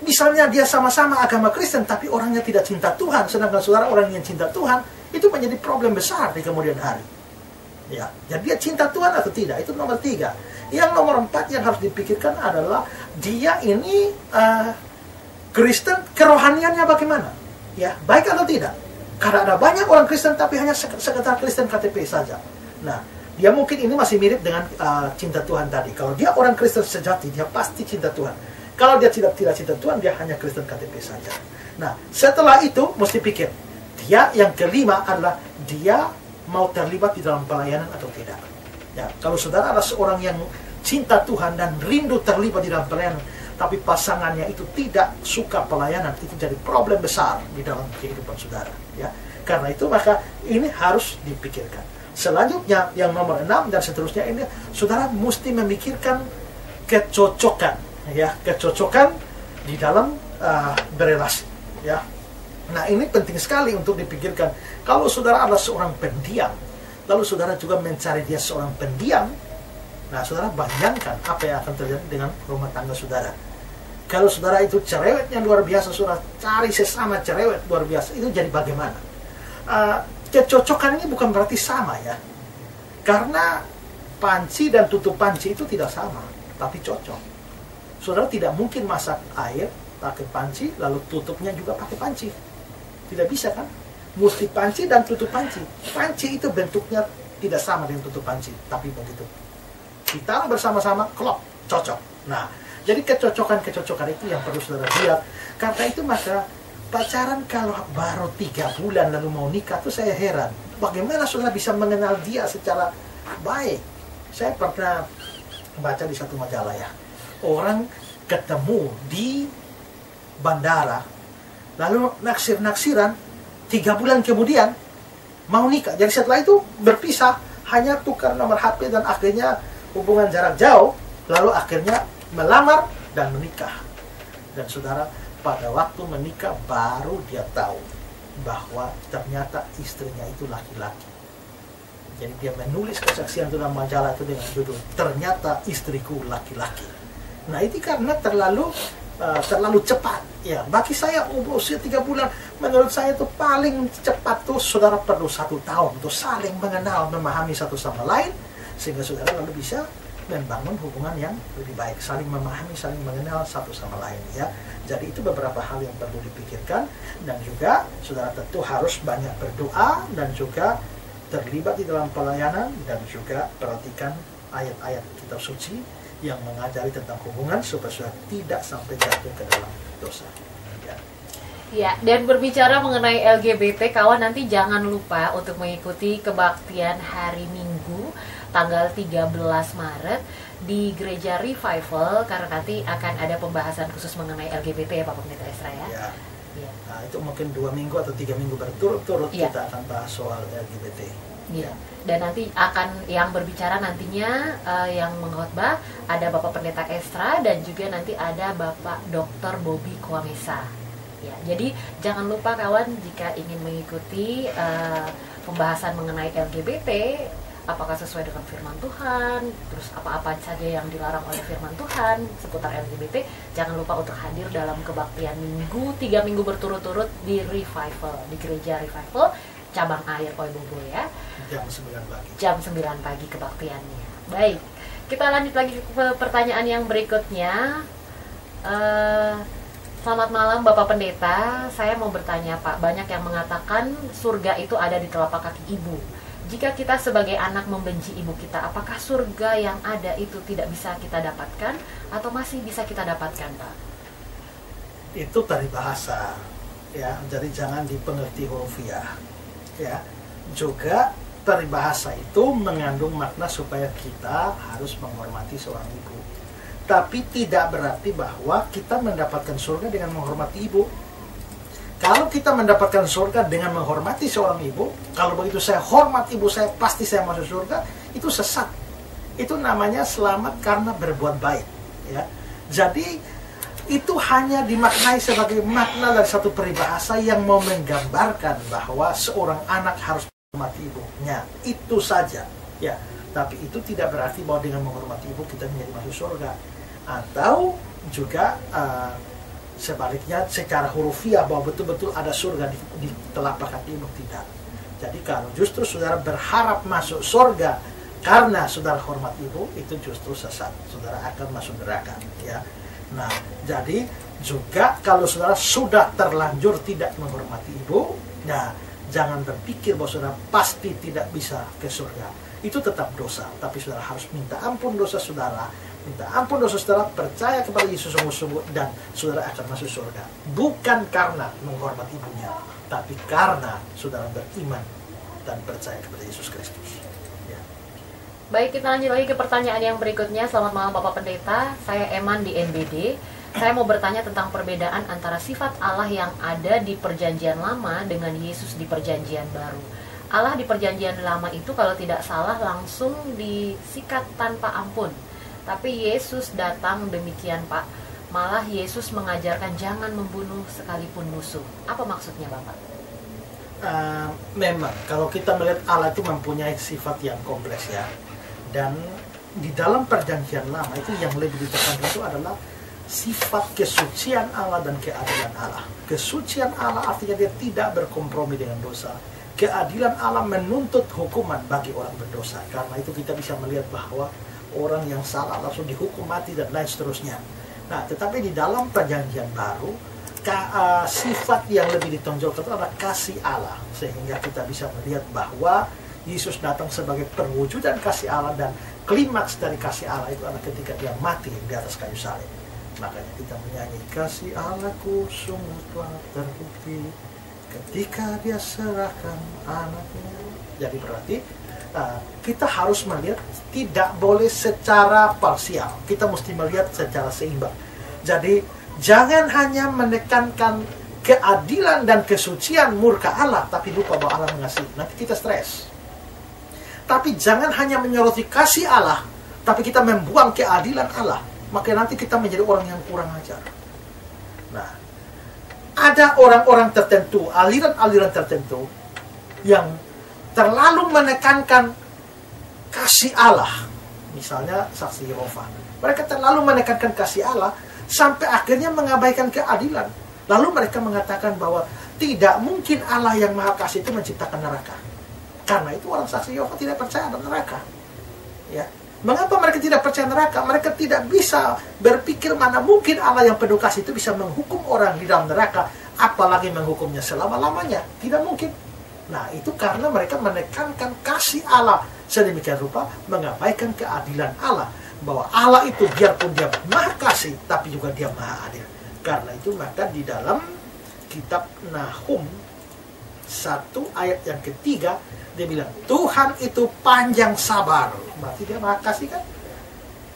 Misalnya dia sama-sama agama Kristen tapi orangnya tidak cinta Tuhan, sedangkan saudara orang yang cinta Tuhan, itu menjadi problem besar di kemudian hari. Ya, jadi dia cinta Tuhan atau tidak, itu nomor 3. Yang nomor 4 yang harus dipikirkan adalah dia ini Kristen, kerohaniannya bagaimana? Ya, baik atau tidak? Karena ada banyak orang Kristen tapi hanya sekedar Kristen KTP saja. Nah, Dia mungkin ini masih mirip dengan cinta Tuhan tadi. Kalau dia orang Kristen sejati, dia pasti cinta Tuhan. Kalau dia tidak cinta Tuhan, dia hanya Kristen KTP saja. Nah, setelah itu mesti pikir, dia yang kelima adalah dia mau terlibat di dalam pelayanan atau tidak. Ya, kalau saudara adalah seorang yang cinta Tuhan dan rindu terlibat di dalam pelayanan, tapi pasangannya itu tidak suka pelayanan, itu jadi problem besar di dalam kehidupan saudara. Ya, karena itu maka ini harus dipikirkan. Selanjutnya yang nomor 6 dan seterusnya ini, saudara mesti memikirkan kecocokan, ya, kecocokan di dalam berelasi. Ya, nah ini penting sekali untuk dipikirkan. Kalau saudara adalah seorang pendiam, lalu saudara juga mencari dia seorang pendiam, nah saudara bayangkan apa yang akan terjadi dengan rumah tangga saudara. Kalau saudara itu cerewetnya luar biasa, saudara cari sesama cerewet luar biasa, itu jadi bagaimana? Kecocokan ini bukan berarti sama ya, karena panci dan tutup panci itu tidak sama, tapi cocok. Saudara tidak mungkin masak air pakai panci lalu tutupnya juga pakai panci, tidak bisa kan? Mesti panci dan tutup panci. Panci itu bentuknya tidak sama dengan tutup panci, tapi begitu kita bersama-sama klop, cocok. Nah, jadi kecocokan itu yang perlu saudara lihat. Karena itu maka pacaran kalau baru 3 bulan lalu mau nikah tuh saya heran. Bagaimana saudara bisa mengenal dia secara baik? Saya pernah baca di satu majalah ya. Orang ketemu di bandara, lalu naksir-naksiran, 3 bulan kemudian mau nikah. Jadi setelah itu berpisah, hanya tukar nomor HP dan akhirnya hubungan jarak jauh, lalu akhirnya melamar dan menikah. Dan saudara, pada waktu menikah baru dia tahu bahwa ternyata istrinya itu laki-laki. Jadi dia menulis kesaksian dalam majalah itu dengan judul "Ternyata Istriku Laki-laki". Nah, itu karena terlalu cepat ya. Bagi saya usia 3 bulan, menurut saya itu paling cepat tuh saudara perlu 1 tahun untuk saling mengenal, memahami satu sama lain, sehingga saudara lalu bisa membangun hubungan yang lebih baik, saling memahami, saling mengenal satu sama lain ya. Jadi itu beberapa hal yang perlu dipikirkan, dan juga saudara tentu harus banyak berdoa dan juga terlibat di dalam pelayanan, dan juga perhatikan ayat-ayat kitab suci yang mengajari tentang hubungan supaya tidak sampai jatuh ke dalam dosa. Ya. Ya, dan berbicara mengenai LGBT, kawan nanti jangan lupa untuk mengikuti kebaktian hari Minggu tanggal 13 Maret di Gereja Revival, karena nanti akan ada pembahasan khusus mengenai LGBT ya Pak Pendeta Esra ya. Ya. Ya. Nah, itu mungkin 2 minggu atau 3 minggu berturut-turut Ya. kita akan bahas soal LGBT. Ya. Dan nanti akan yang berbicara nantinya yang mengkhotbah ada Bapak Pendeta Esra dan juga nanti ada Bapak Dr. Bobby Kwamesa. Ya, jadi jangan lupa kawan, jika ingin mengikuti pembahasan mengenai LGBT, apakah sesuai dengan firman Tuhan, terus apa-apa saja yang dilarang oleh firman Tuhan seputar LGBT, jangan lupa untuk hadir dalam kebaktian Minggu 3 minggu berturut-turut di Revival, di Gereja Revival Cabang Air Oibobo ya. Jam 9 pagi. Jam 9 pagi kebaktiannya. Baik, kita lanjut lagi ke pertanyaan yang berikutnya. Selamat malam Bapak Pendeta, saya mau bertanya Pak, banyak yang mengatakan surga itu ada di telapak kaki ibu. Jika kita sebagai anak membenci ibu kita, apakah surga yang ada itu tidak bisa kita dapatkan atau masih bisa kita dapatkan Pak? Itu tadi bahasa ya, jadi jangan dipengerti hurufiah ya. Juga peribahasa itu mengandung makna supaya kita harus menghormati seorang ibu. Tapi tidak berarti bahwa kita mendapatkan surga dengan menghormati ibu. Kalau kita mendapatkan surga dengan menghormati seorang ibu, kalau begitu saya hormat ibu saya, pasti saya masuk surga, itu sesat. Itu namanya selamat karena berbuat baik ya. Jadi itu hanya dimaknai sebagai makna dari satu peribahasa yang mau menggambarkan bahwa seorang anak harus menghormati ibunya, itu saja ya. Tapi itu tidak berarti bahwa dengan menghormati ibu kita menjadi masuk surga, atau juga sebaliknya secara hurufiah bahwa betul-betul ada surga di telapak kaki ibu, tidak. Jadi kalau justru saudara berharap masuk surga karena saudara hormat ibu, itu justru sesat, saudara akan masuk neraka ya. Nah, jadi juga kalau saudara sudah terlanjur tidak menghormati ibu, nah jangan berpikir bahwa saudara pasti tidak bisa ke surga. itu tetap dosa. Tapi saudara harus minta ampun dosa saudara, minta ampun dosa saudara, percaya kepada Yesus sungguh-sungguh, dan saudara akan masuk surga. Bukan karena menghormat ibunya, tapi karena saudara beriman dan percaya kepada Yesus Kristus. Ya. Baik, kita lanjut lagi ke pertanyaan yang berikutnya. Selamat malam Bapak Pendeta, saya Eman di NBD. Saya mau bertanya tentang perbedaan antara sifat Allah yang ada di Perjanjian Lama dengan Yesus di Perjanjian Baru. Allah di Perjanjian Lama itu kalau tidak salah langsung disikat tanpa ampun. Tapi Yesus datang demikian, Pak. Malah Yesus mengajarkan jangan membunuh sekalipun musuh. Apa maksudnya, Bapak? Memang kalau kita melihat Allah itu mempunyai sifat yang kompleks ya. Dan di dalam Perjanjian Lama itu yang lebih ditekankan itu adalah sifat kesucian Allah dan keadilan Allah. Kesucian Allah artinya dia tidak berkompromi dengan dosa. Keadilan Allah menuntut hukuman bagi orang berdosa. Karena itu kita bisa melihat bahwa orang yang salah langsung dihukum mati dan lain seterusnya. Nah, tetapi di dalam Perjanjian Baru, sifat yang lebih ditonjolkan adalah kasih Allah. Sehingga kita bisa melihat bahwa Yesus datang sebagai perwujudan kasih Allah, dan klimaks dari kasih Allah itu adalah ketika dia mati di atas kayu salib. Makanya kita menyanyi, kasih Allahku sungguh telah terbukti ketika dia serahkan anaknya. Jadi berarti kita harus melihat tidak boleh secara parsial. Kita mesti melihat secara seimbang. Jadi jangan hanya menekankan keadilan dan kesucian murka Allah, tapi lupa bahwa Allah mengasihi. Nanti kita stres. Tapi jangan hanya menyoroti kasih Allah, tapi kita membuang keadilan Allah. Maka nanti kita menjadi orang yang kurang ajar. Nah, ada orang-orang tertentu, aliran-aliran tertentu yang terlalu menekankan kasih Allah. Misalnya saksi Yehova. Mereka terlalu menekankan kasih Allah sampai akhirnya mengabaikan keadilan. Lalu mereka mengatakan bahwa tidak mungkin Allah yang Maha Kasih itu menciptakan neraka. Karena itu orang saksi Yehova tidak percaya ada neraka. Ya. Mengapa mereka tidak percaya neraka? Mereka tidak bisa berpikir mana mungkin Allah yang penuh kasih itu bisa menghukum orang di dalam neraka, apalagi menghukumnya selama-lamanya. Tidak mungkin. Nah, itu karena mereka menekankan kasih Allah sedemikian rupa, mengabaikan keadilan Allah. Bahwa Allah itu biarpun dia Maha Kasih, tapi juga dia Maha Adil. Karena itu maka di dalam kitab Nahum 1 ayat yang ketiga, dia bilang, Tuhan itu panjang sabar. Berarti dia Maha Kasih kan?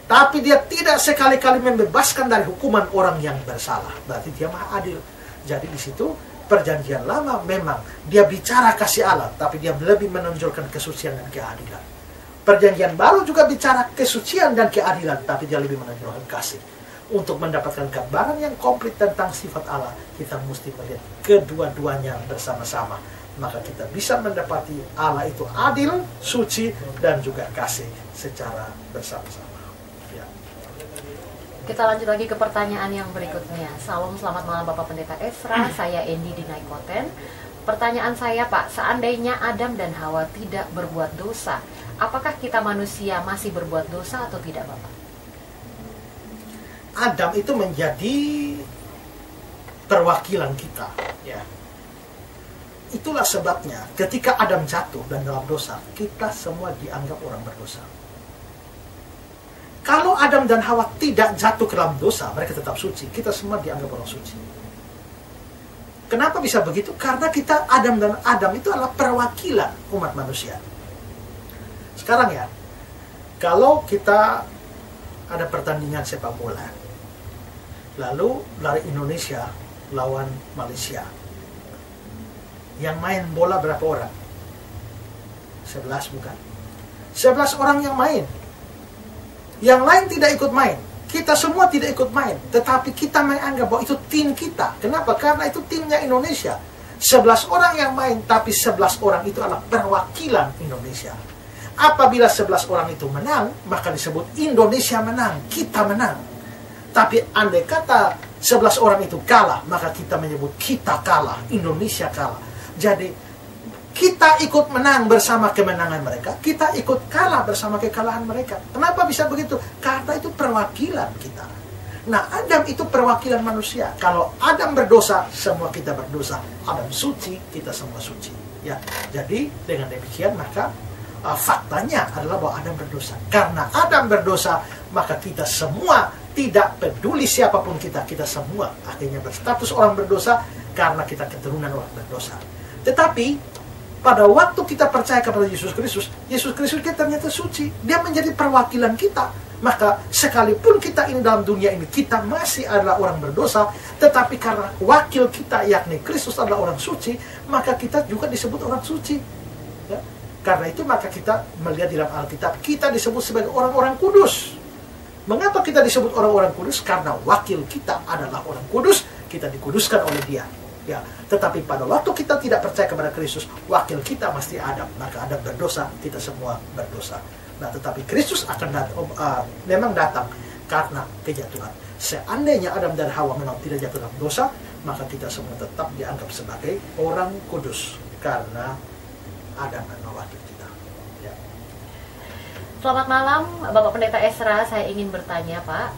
Tapi dia tidak sekali-kali membebaskan dari hukuman orang yang bersalah. Berarti dia Maha Adil. Jadi di situ Perjanjian Lama memang dia bicara kasih Allah, tapi dia lebih menonjolkan kesucian dan keadilan. Perjanjian Baru juga bicara kesucian dan keadilan, tapi dia lebih menonjolkan kasih. Untuk mendapatkan gambaran yang komplit tentang sifat Allah, kita mesti melihat kedua-duanya bersama-sama. Maka kita bisa mendapati Allah itu adil, suci, dan juga kasih secara bersama-sama. Ya. Kita lanjut lagi ke pertanyaan yang berikutnya. Salam, selamat malam Bapak Pendeta Esra, saya Endi di Naikoten. Pertanyaan saya, Pak, seandainya Adam dan Hawa tidak berbuat dosa, apakah kita manusia masih berbuat dosa atau tidak, Bapak? Adam itu menjadi perwakilan kita, ya. Itulah sebabnya ketika Adam jatuh dan dalam dosa, kita semua dianggap orang berdosa. Kalau Adam dan Hawa tidak jatuh ke dalam dosa, mereka tetap suci. Kita semua dianggap orang suci. Kenapa bisa begitu? Karena kita, Adam dan Adam itu adalah perwakilan umat manusia. Sekarang ya, kalau kita ada pertandingan sepak bola, lalu dari Indonesia lawan Malaysia, yang main bola berapa orang? 11 bukan? 11 orang yang main. Yang lain tidak ikut main. Kita semua tidak ikut main. Tetapi kita menganggap bahwa itu tim kita. Kenapa? Karena itu timnya Indonesia. 11 orang yang main, tapi 11 orang itu adalah perwakilan Indonesia. Apabila 11 orang itu menang, maka disebut Indonesia menang, kita menang. Tapi andai kata 11 orang itu kalah, maka kita menyebut kita kalah, Indonesia kalah. Jadi kita ikut menang bersama kemenangan mereka, kita ikut kalah bersama kekalahan mereka. Kenapa bisa begitu? Karena itu perwakilan kita. Nah, Adam itu perwakilan manusia. Kalau Adam berdosa, semua kita berdosa. Adam suci, kita semua suci. Ya, jadi dengan demikian maka faktanya adalah bahwa Adam berdosa. Karena Adam berdosa, maka kita semua, tidak peduli siapapun kita semua akhirnya berstatus orang berdosa karena kita keturunan orang berdosa. Tetapi pada waktu kita percaya kepada Yesus Kristus kita ternyata suci. Dia menjadi perwakilan kita. Maka sekalipun kita ini dalam dunia ini, kita masih adalah orang berdosa, tetapi karena wakil kita yakni Kristus adalah orang suci, maka kita juga disebut orang suci. Ya? Karena itu maka kita melihat di dalam Alkitab, kita disebut sebagai orang-orang kudus. Mengapa kita disebut orang-orang kudus? Karena wakil kita adalah orang kudus, kita dikuduskan oleh Dia. Ya, tetapi pada waktu kita tidak percaya kepada Kristus, wakil kita mesti Adam. Maka Adam berdosa, kita semua berdosa. Nah, tetapi Kristus akan memang datang karena kejatuhan. Seandainya Adam dan Hawa memang tidak jatuh dalam dosa, maka kita semua tetap dianggap sebagai orang kudus karena Adam adalah wakil kita. Ya. Selamat malam, Bapak Pendeta Esra. Saya ingin bertanya, Pak.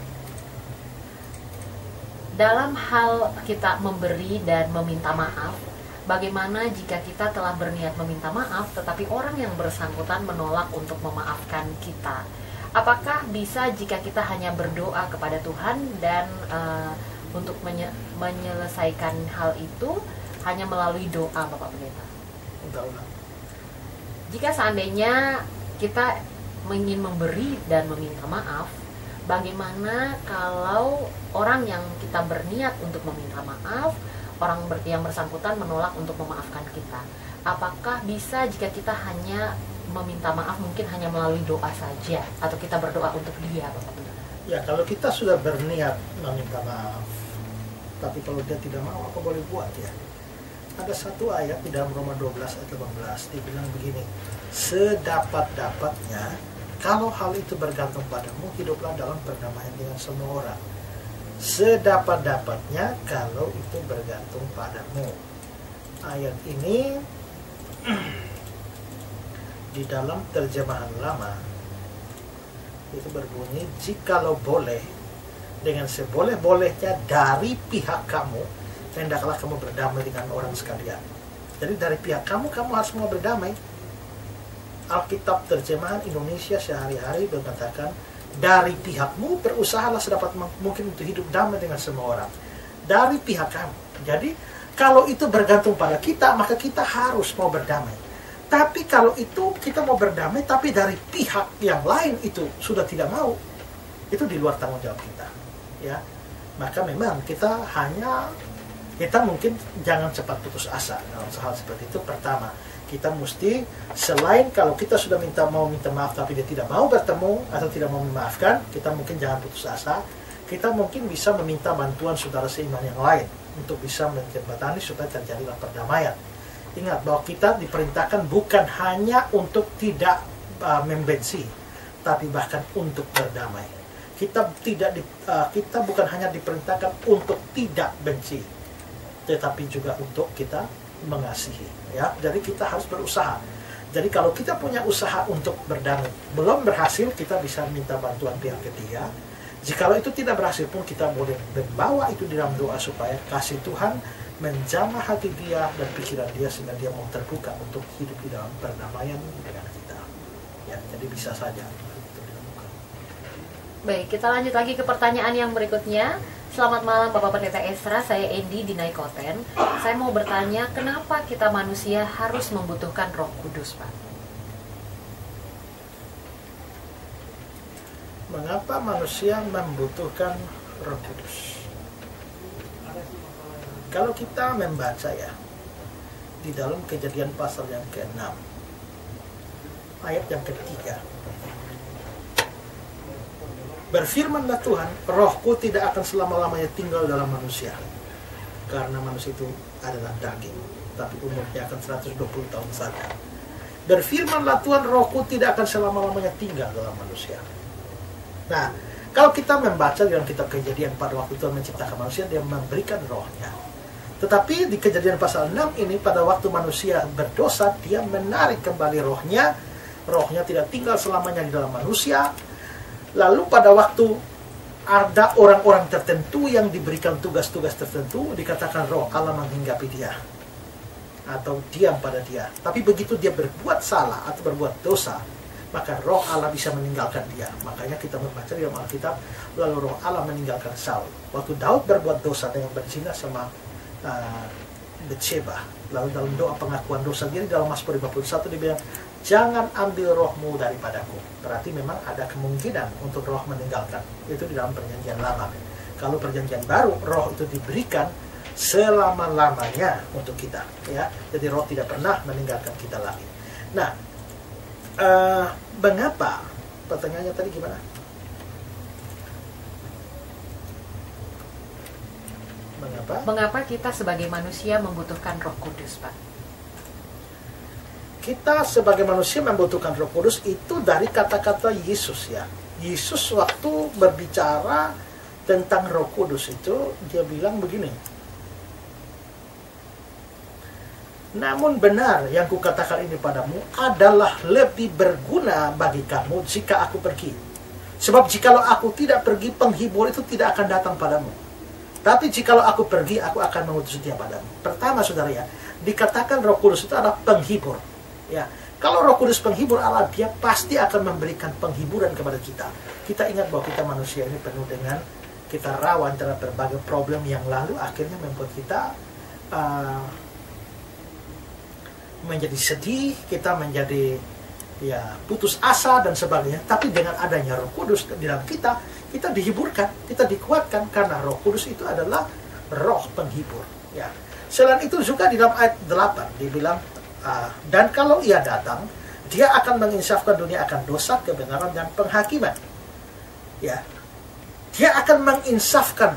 Dalam hal kita memberi dan meminta maaf, bagaimana jika kita telah berniat meminta maaf, tetapi orang yang bersangkutan menolak untuk memaafkan kita? Apakah bisa jika kita hanya berdoa kepada Tuhan dan untuk menyelesaikan hal itu hanya melalui doa, Bapak Pendeta? Jika seandainya kita ingin memberi dan meminta maaf, bagaimana kalau orang yang kita berniat untuk meminta maaf, orang yang bersangkutan menolak untuk memaafkan kita? Apakah bisa jika kita hanya meminta maaf mungkin hanya melalui doa saja, atau kita berdoa untuk dia, Bapak? Ya, kalau kita sudah berniat meminta maaf, tapi kalau dia tidak mau, apa boleh buat ya? Ada satu ayat di dalam Roma 12 ayat 18, dibilang begini, sedapat-dapatnya, kalau hal itu bergantung padamu, hiduplah dalam perdamaian dengan semua orang. Sedapat-dapatnya kalau itu bergantung padamu. Ayat ini di dalam terjemahan lama itu berbunyi, jikalau boleh, dengan seboleh-bolehnya dari pihak kamu, hendaklah kamu berdamai dengan orang sekalian. Jadi dari pihak kamu harus mau berdamai. Alkitab terjemahan Indonesia sehari-hari mengatakan, dari pihakmu berusahalah sedapat mungkin untuk hidup damai dengan semua orang. Dari pihak kamu. Jadi kalau itu bergantung pada kita, maka kita harus mau berdamai. Tapi kalau itu kita mau berdamai, tapi dari pihak yang lain itu sudah tidak mau, itu di luar tanggung jawab kita. Ya, maka memang kita mungkin jangan cepat putus asa dalam hal seperti itu. Pertama, kita mesti, selain kalau kita sudah mau minta maaf tapi dia tidak mau bertemu atau tidak mau memaafkan, kita mungkin jangan putus asa. Kita mungkin bisa meminta bantuan saudara seiman yang lain untuk bisa menjembatani supaya terjadilah perdamaian. Ingat bahwa kita diperintahkan bukan hanya untuk tidak membenci, tapi bahkan untuk berdamai. Kita bukan hanya diperintahkan untuk tidak benci, tetapi juga untuk kita mengasihi. Ya, jadi kita harus berusaha. Jadi kalau kita punya usaha untuk berdamai belum berhasil, kita bisa minta bantuan pihak ketiga. Jikalau itu tidak berhasil pun, kita boleh membawa itu di dalam doa supaya kasih Tuhan menjamah hati dia dan pikiran dia sehingga dia mau terbuka untuk hidup di dalam perdamaian dengan kita. Ya, jadi bisa saja itu dilakukan. Baik, kita lanjut lagi ke pertanyaan yang berikutnya. Selamat malam Bapak Pendeta Esra, saya Endi di Naikoten. Saya mau bertanya, kenapa kita manusia harus membutuhkan Roh Kudus, Pak? Mengapa manusia membutuhkan Roh Kudus? Kalau kita membaca ya, di dalam Kejadian pasal yang ke-6, ayat yang ke-3, berfirmanlah Tuhan, rohku tidak akan selama-lamanya tinggal dalam manusia, karena manusia itu adalah daging, tapi umurnya akan 120 tahun saja. Berfirmanlah Tuhan, rohku tidak akan selama-lamanya tinggal dalam manusia. Nah, kalau kita membaca dalam kitab Kejadian, pada waktu Tuhan menciptakan manusia, dia memberikan rohnya. Tetapi di Kejadian pasal 6 ini, pada waktu manusia berdosa, dia menarik kembali rohnya. Rohnya tidak tinggal selamanya di dalam manusia. Lalu pada waktu ada orang-orang tertentu yang diberikan tugas-tugas tertentu, dikatakan roh Allah menghinggapi dia. atau diam pada dia. Tapi begitu dia berbuat salah atau berbuat dosa, maka roh Allah bisa meninggalkan dia. Makanya kita membaca di dalam Alkitab, lalu roh Allah meninggalkan Saul. Waktu Daud berbuat dosa dengan berzina sama Betsheba, lalu dalam doa pengakuan dosa dia, dalam Mazmur 51 dia bilang, jangan ambil rohmu daripadaku. Berarti memang ada kemungkinan untuk roh meninggalkan. Itu di dalam perjanjian lama. Kalau perjanjian baru, roh itu diberikan selama-lamanya untuk kita, ya. Jadi roh tidak pernah meninggalkan kita lagi. Nah, mengapa? Pertanyaannya tadi gimana? Mengapa kita sebagai manusia membutuhkan Roh Kudus, Pak? Kita sebagai manusia membutuhkan Roh Kudus itu dari kata-kata Yesus, ya. Yesus waktu berbicara tentang Roh Kudus itu, dia bilang begini, namun benar yang kukatakan ini padamu adalah lebih berguna bagi kamu jika aku pergi. Sebab jikalau aku tidak pergi, penghibur itu tidak akan datang padamu. Tapi jikalau aku pergi, aku akan mengutus dia padamu. Pertama, saudara, ya, dikatakan Roh Kudus itu adalah penghibur. Ya, kalau Roh Kudus penghibur Allah, dia pasti akan memberikan penghiburan kepada kita. Kita ingat bahwa kita manusia ini penuh dengan, kita rawan terhadap berbagai problem yang lalu akhirnya membuat kita menjadi sedih, kita menjadi ya putus asa dan sebagainya. Tapi dengan adanya Roh Kudus di dalam kita, kita dihiburkan, kita dikuatkan karena Roh Kudus itu adalah roh penghibur. Ya. Selain itu juga di dalam ayat 8 dibilang, dan kalau ia datang, dia akan menginsafkan dunia akan dosa, kebenaran dan penghakiman. Ya, dia akan menginsafkan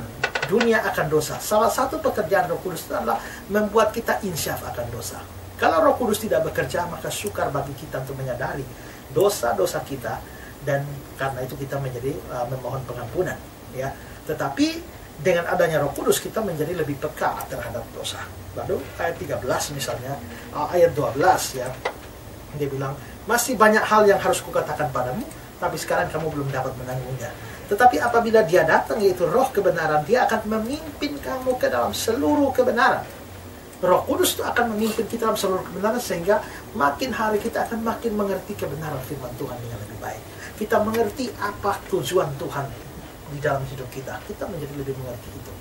dunia akan dosa. Salah satu pekerjaan Roh Kudus itu adalah membuat kita insaf akan dosa. Kalau Roh Kudus tidak bekerja, maka sukar bagi kita untuk menyadari dosa-dosa kita, dan karena itu kita menjadi memohon pengampunan, ya. Tetapi dengan adanya Roh Kudus kita menjadi lebih peka terhadap dosa. Lalu ayat 13 misalnya, ayat 12, ya, dia bilang, masih banyak hal yang harus kukatakan padamu, tapi sekarang kamu belum dapat menanggungnya. Tetapi apabila dia datang, yaitu roh kebenaran, dia akan memimpin kamu ke dalam seluruh kebenaran. Roh Kudus itu akan memimpin kita dalam seluruh kebenaran, sehingga makin hari kita akan makin mengerti kebenaran firman Tuhan dengan lebih baik. Kita mengerti apa tujuan Tuhan di dalam hidup kita. Kita menjadi lebih mengerti itu.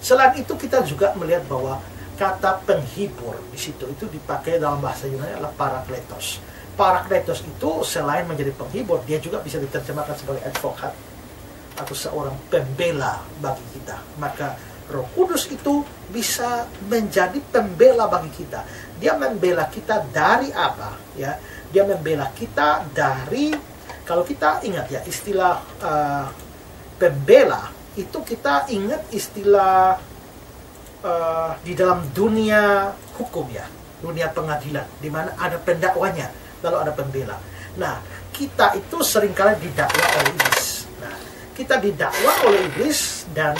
Selain itu kita juga melihat bahwa kata penghibur di situ itu dipakai dalam bahasa Yunani adalah parakletos. Parakletos itu selain menjadi penghibur, dia juga bisa diterjemahkan sebagai advokat atau seorang pembela bagi kita. Maka Roh Kudus itu bisa menjadi pembela bagi kita. Dia membela kita dari apa? Ya, dia membela kita dari, kalau kita ingat ya istilah pembela itu, kita ingat istilah di dalam dunia hukum, ya, dunia pengadilan, di mana ada pendakwanya, lalu ada pembela. Nah, kita itu seringkali didakwa oleh iblis. Nah, kita didakwa oleh iblis, dan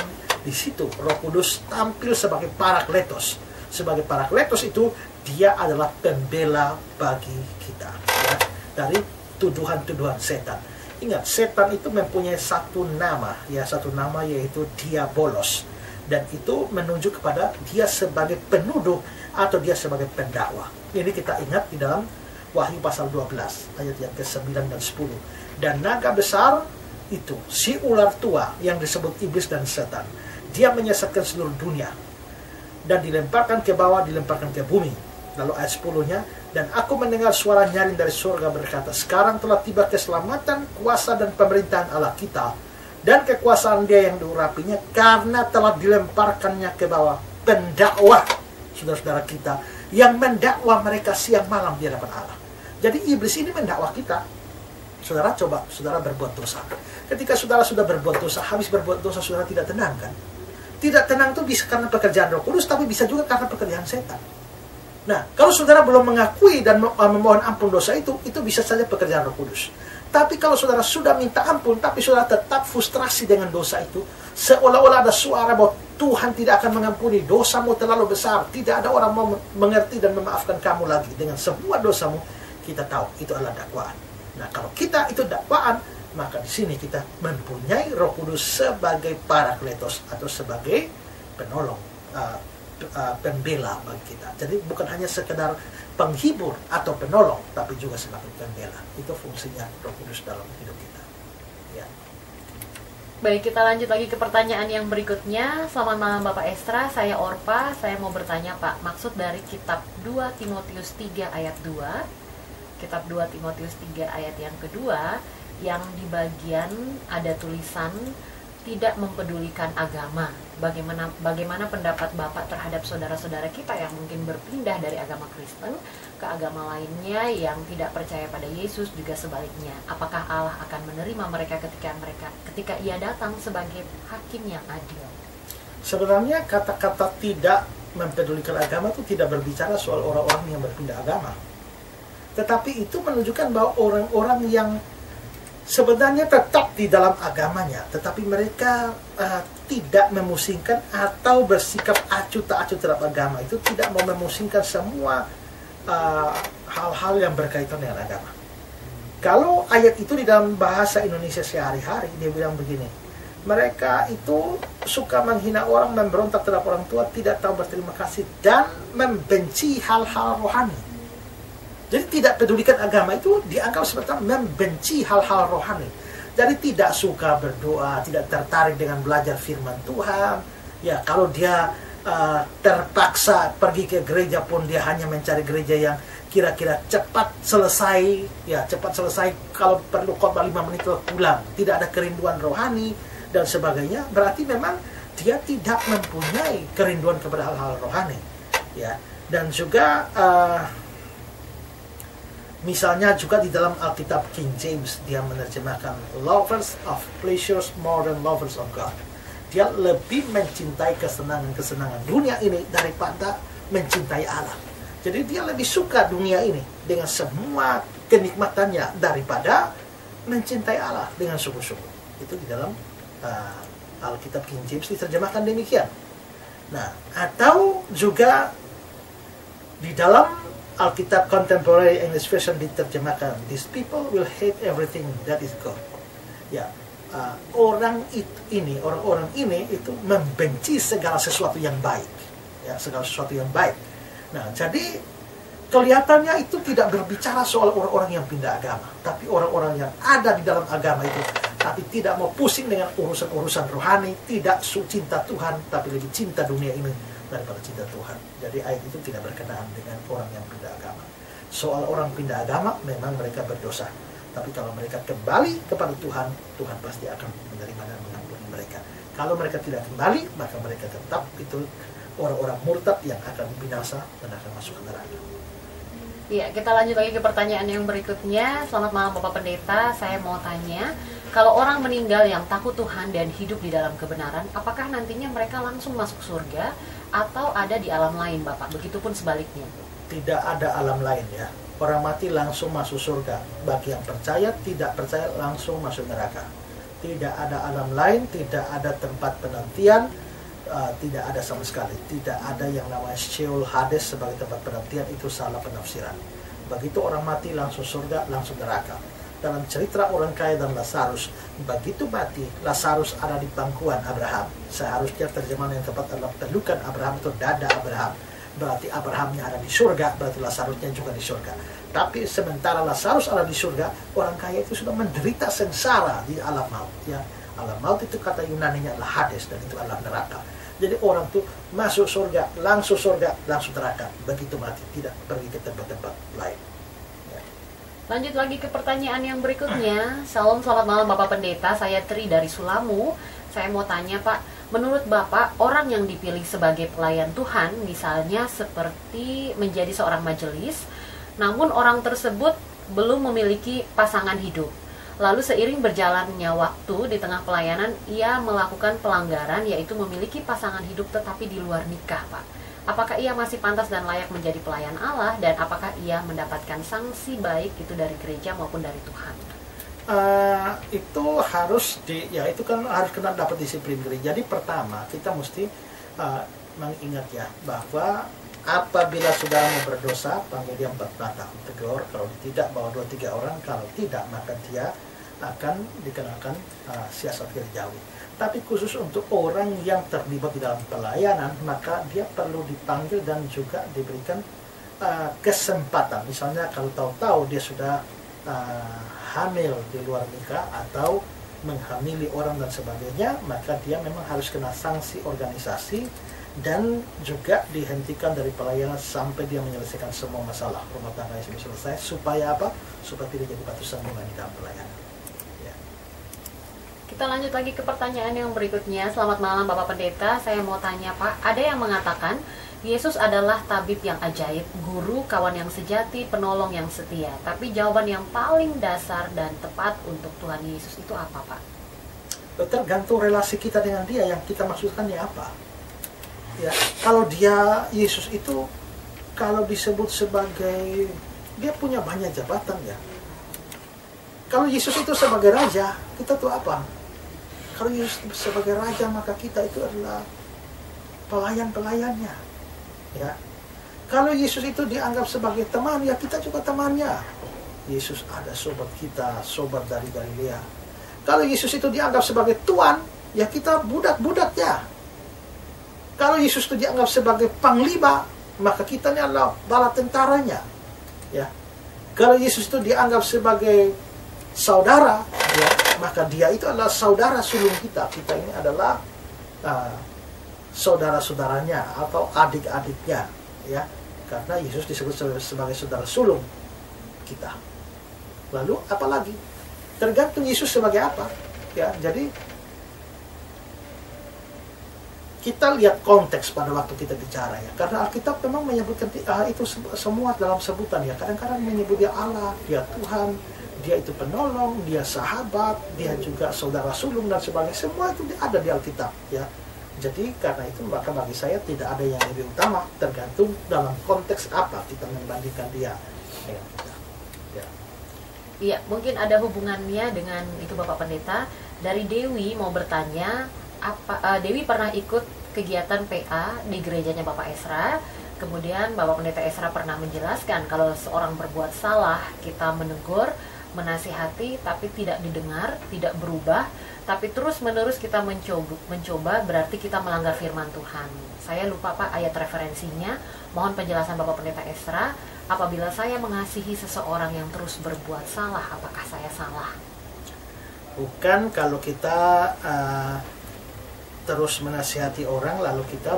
di situ Roh Kudus tampil sebagai parakletos. Sebagai parakletos itu dia adalah pembela bagi kita, ya, dari tuduhan-tuduhan setan. Ingat, setan itu mempunyai satu nama, ya, satu nama yaitu Diabolos, dan itu menunjuk kepada dia sebagai penuduh atau dia sebagai pendakwa. Ini kita ingat di dalam Wahyu pasal 12 ayat yang ke-9 dan 10. Dan naga besar itu, si ular tua yang disebut iblis dan setan, dia menyesatkan seluruh dunia dan dilemparkan ke bawah, dilemparkan ke bumi. Lalu ayat 10-nya, dan aku mendengar suara nyaring dari surga berkata, sekarang telah tiba keselamatan, kuasa dan pemerintahan Allah kita, dan kekuasaan dia yang diurapinya, karena telah dilemparkannya ke bawah pendakwa saudara-saudara kita yang mendakwa mereka siang malam di hadapan Allah. Jadi iblis ini mendakwa kita. Saudara, coba saudara berbuat dosa. Ketika saudara sudah berbuat dosa, habis berbuat dosa, saudara tidak tenang, kan? Tidak tenang itu bisa karena pekerjaan Roh Kudus, tapi bisa juga karena pekerjaan setan. Nah, kalau saudara belum mengakui dan memohon ampun dosa itu bisa saja pekerjaan Roh Kudus. Tapi kalau saudara sudah minta ampun, tapi saudara tetap frustrasi dengan dosa itu, seolah-olah ada suara bahwa Tuhan tidak akan mengampuni, dosamu terlalu besar, tidak ada orang mau mengerti dan memaafkan kamu lagi dengan semua dosamu, kita tahu itu adalah dakwaan. Nah, kalau kita itu dakwaan, maka di sini kita mempunyai Roh Kudus sebagai parakletos atau sebagai penolong, pembela bagi kita. Jadi bukan hanya sekedar penghibur atau penolong, tapi juga sebagai pembela. Itu fungsinya Roh Kudus dalam hidup kita. Ya. Baik, kita lanjut lagi ke pertanyaan yang berikutnya. Selamat malam Bapak Esra, saya Orpa. Saya mau bertanya Pak, maksud dari kitab 2 Timotius 3 ayat 2, kitab 2 Timotius 3 ayat yang kedua, yang di bagian ada tulisan tidak mempedulikan agama. Bagaimana pendapat Bapak terhadap saudara-saudara kita yang mungkin berpindah dari agama Kristen ke agama lainnya yang tidak percaya pada Yesus, juga sebaliknya? Apakah Allah akan menerima mereka ketika Ia datang sebagai hakim yang adil? Sebenarnya kata-kata tidak mempedulikan agama itu tidak berbicara soal orang-orang yang berpindah agama. Tetapi itu menunjukkan bahwa orang-orang yang sebenarnya tetap di dalam agamanya, tetapi mereka tidak memusingkan atau bersikap acuh tak acuh terhadap agama, itu tidak mau memusingkan semua hal-hal yang berkaitan dengan agama. Kalau ayat itu di dalam bahasa Indonesia sehari-hari, dia bilang begini, mereka itu suka menghina orang, memberontak terhadap orang tua, tidak tahu berterima kasih, dan membenci hal-hal rohani. Jadi tidak pedulikan agama itu dianggap seperti membenci hal-hal rohani. Jadi tidak suka berdoa, tidak tertarik dengan belajar firman Tuhan. Ya, kalau dia terpaksa pergi ke gereja pun dia hanya mencari gereja yang kira-kira cepat selesai. Ya, cepat selesai, kalau perlu khotbah 5 menit pulang. Tidak ada kerinduan rohani dan sebagainya. Berarti memang dia tidak mempunyai kerinduan kepada hal-hal rohani. Ya, dan juga misalnya juga di dalam Alkitab King James, dia menerjemahkan lovers of pleasures more than lovers of God. Dia lebih mencintai kesenangan-kesenangan dunia ini daripada mencintai Allah. Jadi dia lebih suka dunia ini dengan semua kenikmatannya daripada mencintai Allah dengan sungguh-sungguh. Itu di dalam Alkitab King James diterjemahkan demikian. Nah, atau juga di dalam Alkitab Contemporary English Version diterjemahkan, these people will hate everything that is good. Ya, orang ini itu membenci segala sesuatu yang baik. Ya, segala sesuatu yang baik. Nah, jadi kelihatannya itu tidak berbicara soal orang-orang yang pindah agama, tapi orang-orang yang ada di dalam agama itu, tapi tidak mau pusing dengan urusan-urusan rohani, tidak cinta Tuhan, tapi lebih cinta dunia ini daripada cinta Tuhan. Jadi ayat itu tidak berkenaan dengan orang yang pindah agama. Soal orang pindah agama, memang mereka berdosa. Tapi kalau mereka kembali kepada Tuhan, Tuhan pasti akan menerima dan mengampuni mereka. Kalau mereka tidak kembali, maka mereka tetap itu orang-orang murtad yang akan binasa dan akan masuk ke neraka. Iya, kita lanjut lagi ke pertanyaan yang berikutnya. Selamat malam Bapak Pendeta, saya mau tanya, kalau orang meninggal yang takut Tuhan dan hidup di dalam kebenaran, apakah nantinya mereka langsung masuk surga atau ada di alam lain, Bapak? Begitupun sebaliknya. Tidak ada alam lain ya. Orang mati langsung masuk surga. Bagi yang percaya, tidak percaya langsung masuk neraka. Tidak ada alam lain, tidak ada tempat penantian, tidak ada sama sekali. Tidak ada yang namanya Sheol Hades sebagai tempat penantian, itu salah penafsiran. Begitu orang mati langsung surga, langsung neraka. Dalam cerita orang kaya dan Lazarus, begitu mati, Lazarus ada di pangkuan Abraham. Seharusnya terjemahan yang tepat adalah pelukan Abraham atau dada Abraham. Berarti Abrahamnya ada di surga, berarti Lazarusnya juga di surga. Tapi sementara Lazarus ada di surga, orang kaya itu sudah menderita sengsara di alam maut. Ya, alam maut itu kata Yunaninya adalah Hades, dan itu adalah neraka. Jadi orang itu masuk surga, langsung neraka. Begitu mati, tidak pergi ke tempat-tempat lain. Lanjut lagi ke pertanyaan yang berikutnya. Salam, selamat malam Bapak Pendeta, saya Tri dari Sulamu. Saya mau tanya Pak, menurut Bapak, orang yang dipilih sebagai pelayan Tuhan, misalnya seperti menjadi seorang majelis, namun orang tersebut belum memiliki pasangan hidup. Lalu seiring berjalannya waktu di tengah pelayanan, ia melakukan pelanggaran, yaitu memiliki pasangan hidup tetapi di luar nikah, Pak. Apakah ia masih pantas dan layak menjadi pelayan Allah, dan apakah ia mendapatkan sanksi baik itu dari gereja maupun dari Tuhan? Itu harus itu kan harus kena dapat disiplin gereja. Jadi pertama kita mesti mengingat ya bahwa apabila saudara mau berdosa, panggil dia 4 mata, tegur. Kalau tidak, bawa 2-3 orang. Kalau tidak, maka dia akan dikenakan siasat gerejawi. Tapi khusus untuk orang yang terlibat di dalam pelayanan, maka dia perlu dipanggil dan juga diberikan kesempatan. Misalnya kalau tahu-tahu dia sudah hamil di luar nikah atau menghamili orang dan sebagainya, maka dia memang harus kena sanksi organisasi dan juga dihentikan dari pelayanan sampai dia menyelesaikan semua masalah rumah tangga yang selesai. Supaya apa? Supaya tidak jadi batu sandungan di dalam pelayanan. Kita lanjut lagi ke pertanyaan yang berikutnya. Selamat malam Bapak Pendeta, saya mau tanya Pak, ada yang mengatakan Yesus adalah tabib yang ajaib, guru, kawan yang sejati, penolong yang setia. Tapi jawaban yang paling dasar dan tepat untuk Tuhan Yesus itu apa Pak? Tergantung relasi kita dengan dia, yang kita maksudkan ya apa. Ya, kalau dia, Yesus itu, kalau disebut sebagai, dia punya banyak jabatan ya. Kalau Yesus itu sebagai raja, kita tuh apa? Kalau Yesus sebagai raja, maka kita itu adalah pelayan-pelayannya. Ya. Kalau Yesus itu dianggap sebagai teman, ya kita juga temannya. Yesus ada sobat kita, sobat dari Galilea. Kalau Yesus itu dianggap sebagai tuan, ya kita budak-budaknya. Kalau Yesus itu dianggap sebagai panglima, maka kita ini adalah bala tentaranya. Ya. Kalau Yesus itu dianggap sebagai saudara, ya, maka dia itu adalah saudara sulung kita. Kita ini adalah saudara-saudaranya atau adik-adiknya, ya, karena Yesus disebut sebagai saudara sulung kita. Lalu apalagi? Tergantung Yesus sebagai apa, ya. Jadi kita lihat konteks pada waktu kita bicara ya, karena Alkitab memang menyebutkan itu semua dalam sebutan ya. Kadang-kadang menyebut dia Allah, dia Tuhan, dia itu penolong, dia sahabat, dia juga saudara sulung dan sebagainya. Semua itu ada di Alkitab ya. Jadi karena itu maka bagi saya tidak ada yang lebih utama, tergantung dalam konteks apa kita membandingkan dia. Ya. Iya, mungkin ada hubungannya dengan itu Bapak Pendeta. Dari Dewi mau bertanya, Dewi pernah ikut kegiatan PA di gerejanya Bapak Esra. Kemudian Bapak Pendeta Esra pernah menjelaskan kalau seorang berbuat salah, kita menegur, menasihati, tapi tidak didengar, tidak berubah, tapi terus-menerus kita mencoba, berarti kita melanggar firman Tuhan. Saya lupa Pak ayat referensinya, mohon penjelasan Bapak Pendeta Esra. Apabila saya mengasihi seseorang yang terus berbuat salah, apakah saya salah? Bukan kalau kita terus menasihati orang lalu kita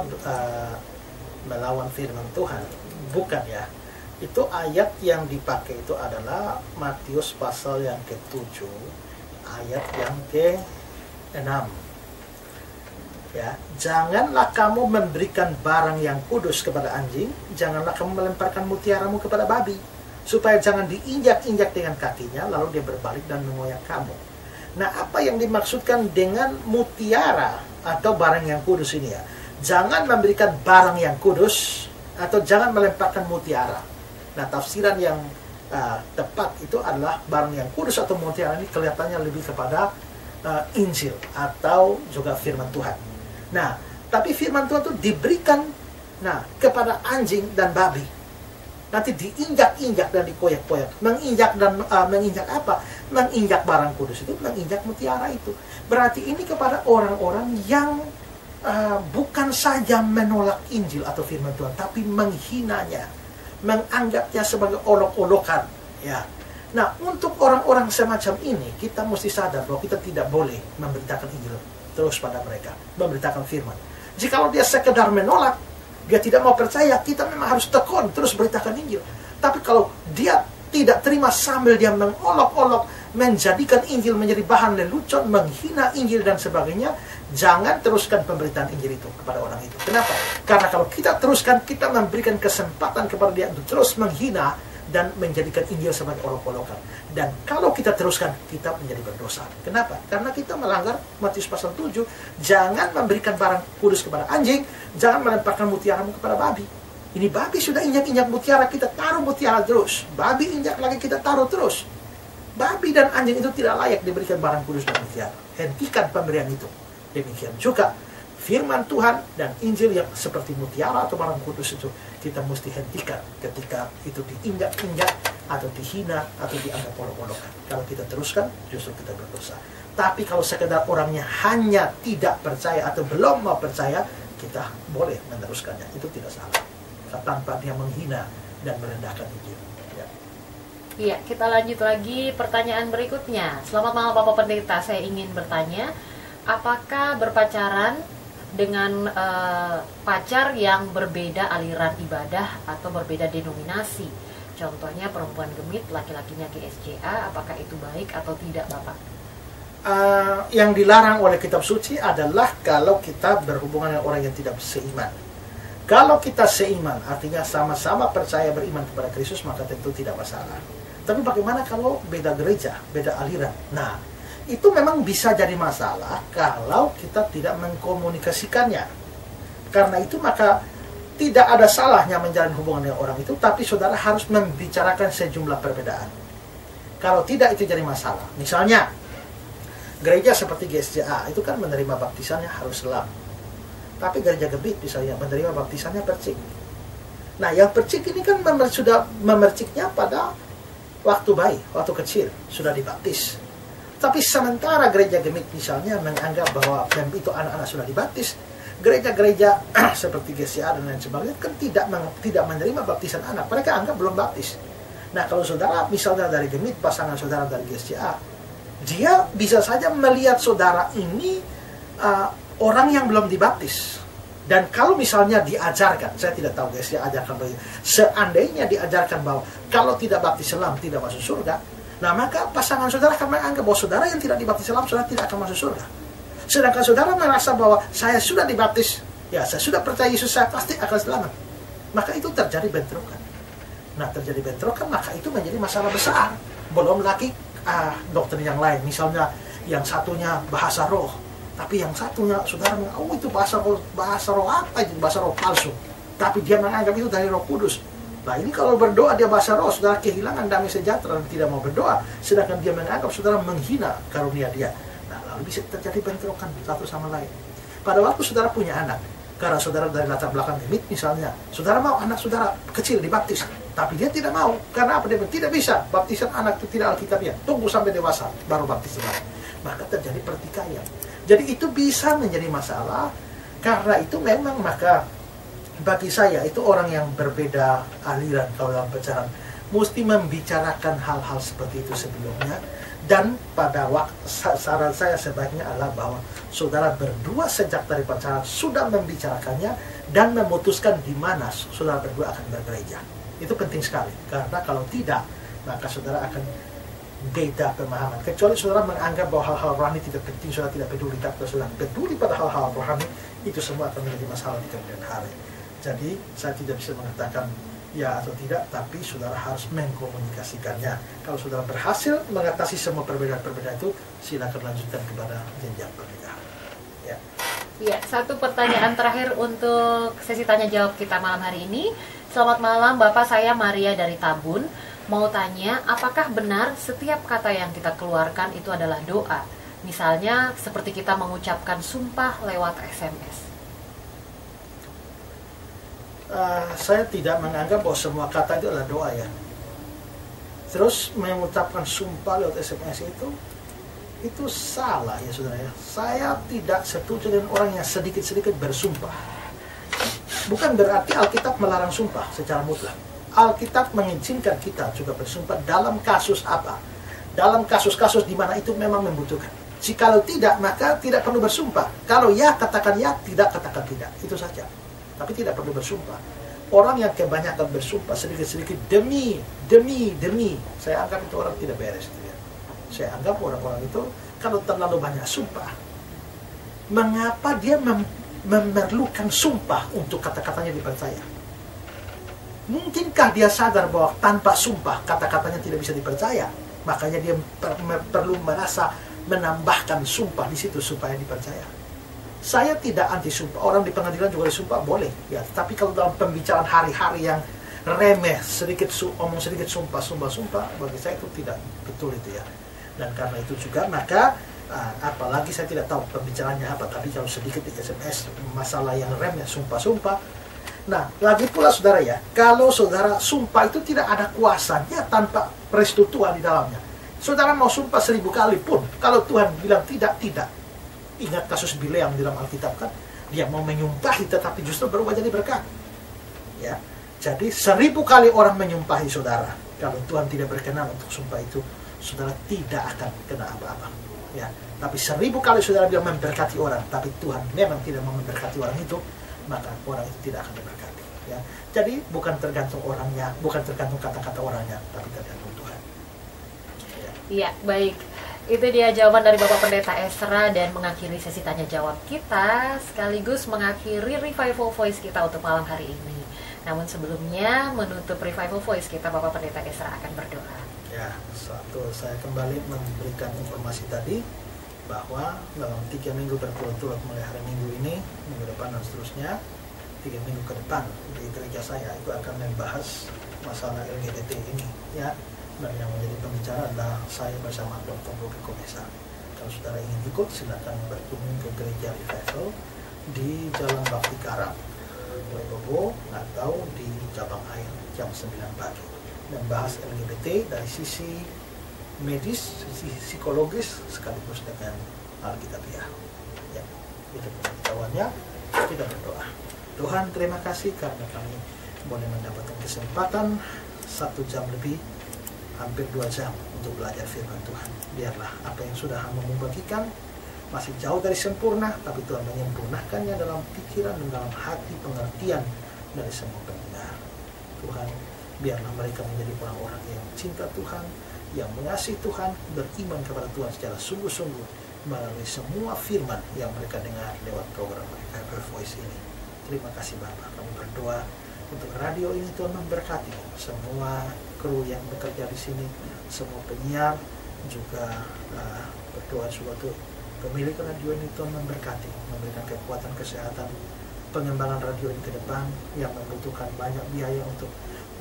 melawan firman Tuhan, bukan ya. Itu ayat yang dipakai itu adalah Matius pasal yang ke-7 ayat yang ke-6 ya. Janganlah kamu memberikan barang yang kudus kepada anjing, janganlah kamu melemparkan mutiaramu kepada babi, supaya jangan diinjak-injak dengan kakinya lalu dia berbalik dan mengoyak kamu. Nah, apa yang dimaksudkan dengan mutiara atau barang yang kudus ini ya? Jangan memberikan barang yang kudus atau jangan melemparkan mutiara. Nah, tafsiran yang tepat itu adalah barang yang kudus atau mutiara ini kelihatannya lebih kepada Injil atau juga firman Tuhan. Nah, tapi firman Tuhan itu diberikan kepada anjing dan babi. Nanti diinjak-injak dan dikoyak-koyak. Menginjak dan menginjak apa? Menginjak barang kudus itu, menginjak mutiara itu. Berarti ini kepada orang-orang yang bukan saja menolak Injil atau firman Tuhan, tapi menghinanya, menganggapnya sebagai olok-olokan ya. Nah, untuk orang-orang semacam ini kita mesti sadar bahwa kita tidak boleh memberitakan Injil terus pada mereka, memberitakan firman. Jikalau dia sekedar menolak, dia tidak mau percaya, kita memang harus tekun terus beritakan Injil. Tapi kalau dia tidak terima sambil dia mengolok-olok, menjadikan Injil menjadi bahan lelucon, menghina Injil dan sebagainya, jangan teruskan pemberitaan Injil itu kepada orang itu. Kenapa? Karena kalau kita teruskan, kita memberikan kesempatan kepada dia untuk terus menghina dan menjadikan Injil sebagai olok-olokan. Dan kalau kita teruskan, kita menjadi berdosa. Kenapa? Karena kita melanggar Matius pasal 7, jangan memberikan barang kudus kepada anjing, jangan melemparkan mutiaramu kepada babi. Ini babi sudah injak-injak mutiara, kita taruh mutiara terus. Babi injak lagi, kita taruh terus. Babi dan anjing itu tidak layak diberikan barang kudus dan mutiara. Hentikan pemberian itu. Demikian juga firman Tuhan dan Injil yang seperti mutiara atau barang kudus itu kita mesti hentikan ketika itu diinjak-injak atau dihina atau dianggap olok-olokan. Kalau kita teruskan, justru kita berdosa. Tapi kalau sekedar orangnya hanya tidak percaya atau belum mau percaya, kita boleh meneruskannya. Itu tidak salah. Tanpa dia menghina dan merendahkan Injil. Ya. Iya, kita lanjut lagi pertanyaan berikutnya. Selamat malam Bapak Pendeta, saya ingin bertanya, apakah berpacaran dengan pacar yang berbeda aliran ibadah atau berbeda denominasi? Contohnya perempuan gemit, laki-lakinya GSJA, apakah itu baik atau tidak Bapak? Yang dilarang oleh kitab suci adalah kalau kita berhubungan dengan orang yang tidak seiman. Kalau kita seiman, artinya sama-sama percaya beriman kepada Kristus, maka tentu tidak masalah. Tapi bagaimana kalau beda gereja, beda aliran? Nah, itu memang bisa jadi masalah kalau kita tidak mengkomunikasikannya. Karena itu maka tidak ada salahnya menjalin hubungan dengan orang itu, tapi saudara harus membicarakan sejumlah perbedaan. Kalau tidak, itu jadi masalah. Misalnya, gereja seperti GSJA itu kan menerima baptisannya harus selam. Tapi gereja gemit misalnya menerima baptisannya percik. Nah, yang percik ini kan sudah memerciknya pada waktu bayi, waktu kecil, sudah dibaptis. Tapi sementara gereja gemit misalnya menganggap bahwa itu anak-anak sudah dibaptis, gereja-gereja seperti GSJA dan lain sebagainya kan tidak menerima baptisan anak. Mereka anggap belum baptis. Nah, kalau saudara misalnya dari gemit, pasangan saudara dari GSJA, dia bisa saja melihat saudara ini orang yang belum dibaptis. Dan kalau misalnya diajarkan, saya tidak tahu guys, dia ajarkan bagaimana. Seandainya diajarkan bahwa kalau tidak baptis selam tidak masuk surga, nah maka pasangan saudara akan menganggap bahwa saudara yang tidak dibaptis selam saudara tidak akan masuk surga. Sedangkan saudara merasa bahwa saya sudah dibaptis, ya saya sudah percaya Yesus, saya pasti akan selamat. Maka itu terjadi bentrokan. Nah, terjadi bentrokan, maka itu menjadi masalah besar. Belum lagi doktrin yang lain, misalnya yang satunya bahasa roh, tapi yang satunya saudara menganggap itu bahasa roh apa itu, bahasa roh palsu, tapi dia menganggap itu dari Roh Kudus. Nah, ini kalau berdoa dia bahasa roh, saudara kehilangan damai sejahtera dan tidak mau berdoa, sedangkan dia menganggap saudara menghina karunia dia. Nah, lalu bisa terjadi bentrokan satu sama lain. Pada waktu saudara punya anak, karena saudara dari latar belakang gemit misalnya, saudara mau anak saudara kecil dibaptis, tapi dia tidak mau. Karena apa? Dia tidak bisa. Baptisan anak itu tidak alkitabiah. Tunggu sampai dewasa, baru baptis lagi. Maka terjadi pertikaian. Jadi itu bisa menjadi masalah. Karena itu memang maka bagi saya itu orang yang berbeda aliran kalau dalam pacaran mesti membicarakan hal-hal seperti itu sebelumnya. Dan pada waktu saran saya sebaiknya adalah bahwa saudara berdua sejak dari pacaran sudah membicarakannya dan memutuskan di mana saudara berdua akan bergereja. Itu penting sekali, karena kalau tidak maka saudara akan beda pemahaman. Kecuali saudara menganggap bahwa hal-hal rohani tidak penting, saudara tidak peduli. Tapi saudara peduli pada hal-hal rohani, itu semua akan menjadi masalah di kemudian hari. Jadi saya tidak bisa mengatakan ya atau tidak, tapi saudara harus mengkomunikasikannya. Kalau saudara berhasil mengatasi semua perbedaan-perbedaan itu, silakan lanjutkan kepada jenjang pernikahan. Ya. Ya, satu pertanyaan terakhir untuk sesi tanya jawab kita malam hari ini. Selamat malam Bapak, saya Maria dari Tabun. Mau tanya, apakah benar setiap kata yang kita keluarkan itu adalah doa? Misalnya seperti kita mengucapkan sumpah lewat SMS. Saya tidak menganggap bahwa semua kata itu adalah doa ya. Terus mengucapkan sumpah lewat SMS itu salah ya saudara ya. Saya tidak setuju dengan orang yang sedikit-sedikit bersumpah. Bukan berarti Alkitab melarang sumpah secara mutlak. Alkitab mengizinkan kita juga bersumpah dalam kasus apa? Dalam kasus-kasus di mana itu memang membutuhkan. Jikalau tidak, maka tidak perlu bersumpah. Kalau ya, katakan ya, tidak, katakan tidak. Itu saja. Tapi tidak perlu bersumpah. Orang yang kebanyakan bersumpah sedikit-sedikit demi. Saya anggap itu orang tidak beres. Saya anggap orang-orang itu kalau terlalu banyak sumpah, mengapa dia memerlukan sumpah untuk kata-katanya dipercaya? Mungkinkah dia sadar bahwa tanpa sumpah kata-katanya tidak bisa dipercaya? Makanya dia perlu merasa menambahkan sumpah di situ supaya dipercaya. Saya tidak anti sumpah. Orang di pengadilan juga disumpah boleh, ya. Tapi kalau dalam pembicaraan hari-hari yang remeh, omong sedikit sumpah, bagi saya itu tidak betul itu ya. Dan karena itu juga maka apalagi saya tidak tahu pembicaraannya apa, tapi kalau sedikit di SMS masalah yang remeh, sumpah. Nah, lagi pula saudara ya, kalau saudara sumpah itu tidak ada kuasanya tanpa restu Tuhan di dalamnya. Saudara mau sumpah 1000 kali pun, kalau Tuhan bilang tidak, tidak. Ingat kasus Bileam di dalam Alkitab kan? Dia mau menyumpahi tetapi justru berubah jadi berkat. Ya, jadi 1000 kali orang menyumpahi saudara, kalau Tuhan tidak berkenan untuk sumpah itu, saudara tidak akan kena apa-apa. Ya, tapi 1000 kali saudara bilang memberkati orang, tapi Tuhan memang tidak mau memberkati orang itu, maka orang itu tidak akan diberkati. Ya, jadi bukan tergantung orangnya, bukan tergantung kata-kata orangnya, tapi tergantung Tuhan. Iya, baik. Itu dia jawaban dari Bapak Pendeta Ezra dan mengakhiri sesi tanya jawab kita, sekaligus mengakhiri Revival Voice kita untuk malam hari ini. Namun sebelumnya menutup Revival Voice kita, Bapak Pendeta Ezra akan berdoa. Ya, saya kembali memberikan informasi tadi bahwa dalam 3 minggu berturut-turut mulai hari Minggu ini, minggu depan dan seterusnya, 3 minggu ke depan di gereja saya itu akan membahas masalah LGBT ini, ya. Dan yang menjadi pembicara adalah saya bersama Dr. Bobi Komesa. Kalau saudara ingin ikut, silakan berkunjung ke gereja Revival di Jalan Bakti Karam, Bobo, atau di Cabang Air jam 9 pagi. Dan bahas LGBT dari sisi medis, sisi psikologis, sekaligus dengan Alkitabiah. Ya, itu pengetahuannya. Kita berdoa. Tuhan, terima kasih karena kami boleh mendapatkan kesempatan 1 jam lebih, hampir 2 jam untuk belajar firman Tuhan. Biarlah apa yang sudah hamba-Mu bagikan masih jauh dari sempurna, tapi Tuhan menyempurnakannya dalam pikiran dan dalam hati pengertian dari semua pendengar. Tuhan, biarlah mereka menjadi orang-orang yang cinta Tuhan, yang mengasihi Tuhan, beriman kepada Tuhan secara sungguh-sungguh melalui semua firman yang mereka dengar lewat program Revival Voice ini. Terima kasih Bapak. Kami berdoa untuk radio ini, Tuhan memberkati semua kru yang bekerja di sini, semua penyiar, juga berdoa suatu pemilik radio ini, Tuhan memberkati, memberikan kekuatan, kesehatan, pengembangan radio ini ke depan yang membutuhkan banyak biaya untuk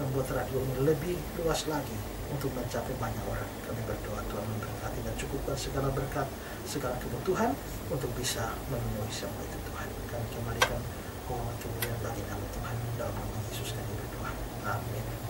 membuat radio ini lebih luas lagi untuk mencapai banyak orang. Kami berdoa Tuhan memberkati dan cukupkan segala berkat, segala kebutuhan untuk bisa memenuhi semua itu Tuhan. Kami kembalikan hormat kemuliaan bagi nama Tuhan dalam nama Yesus kami berdoa. Amin.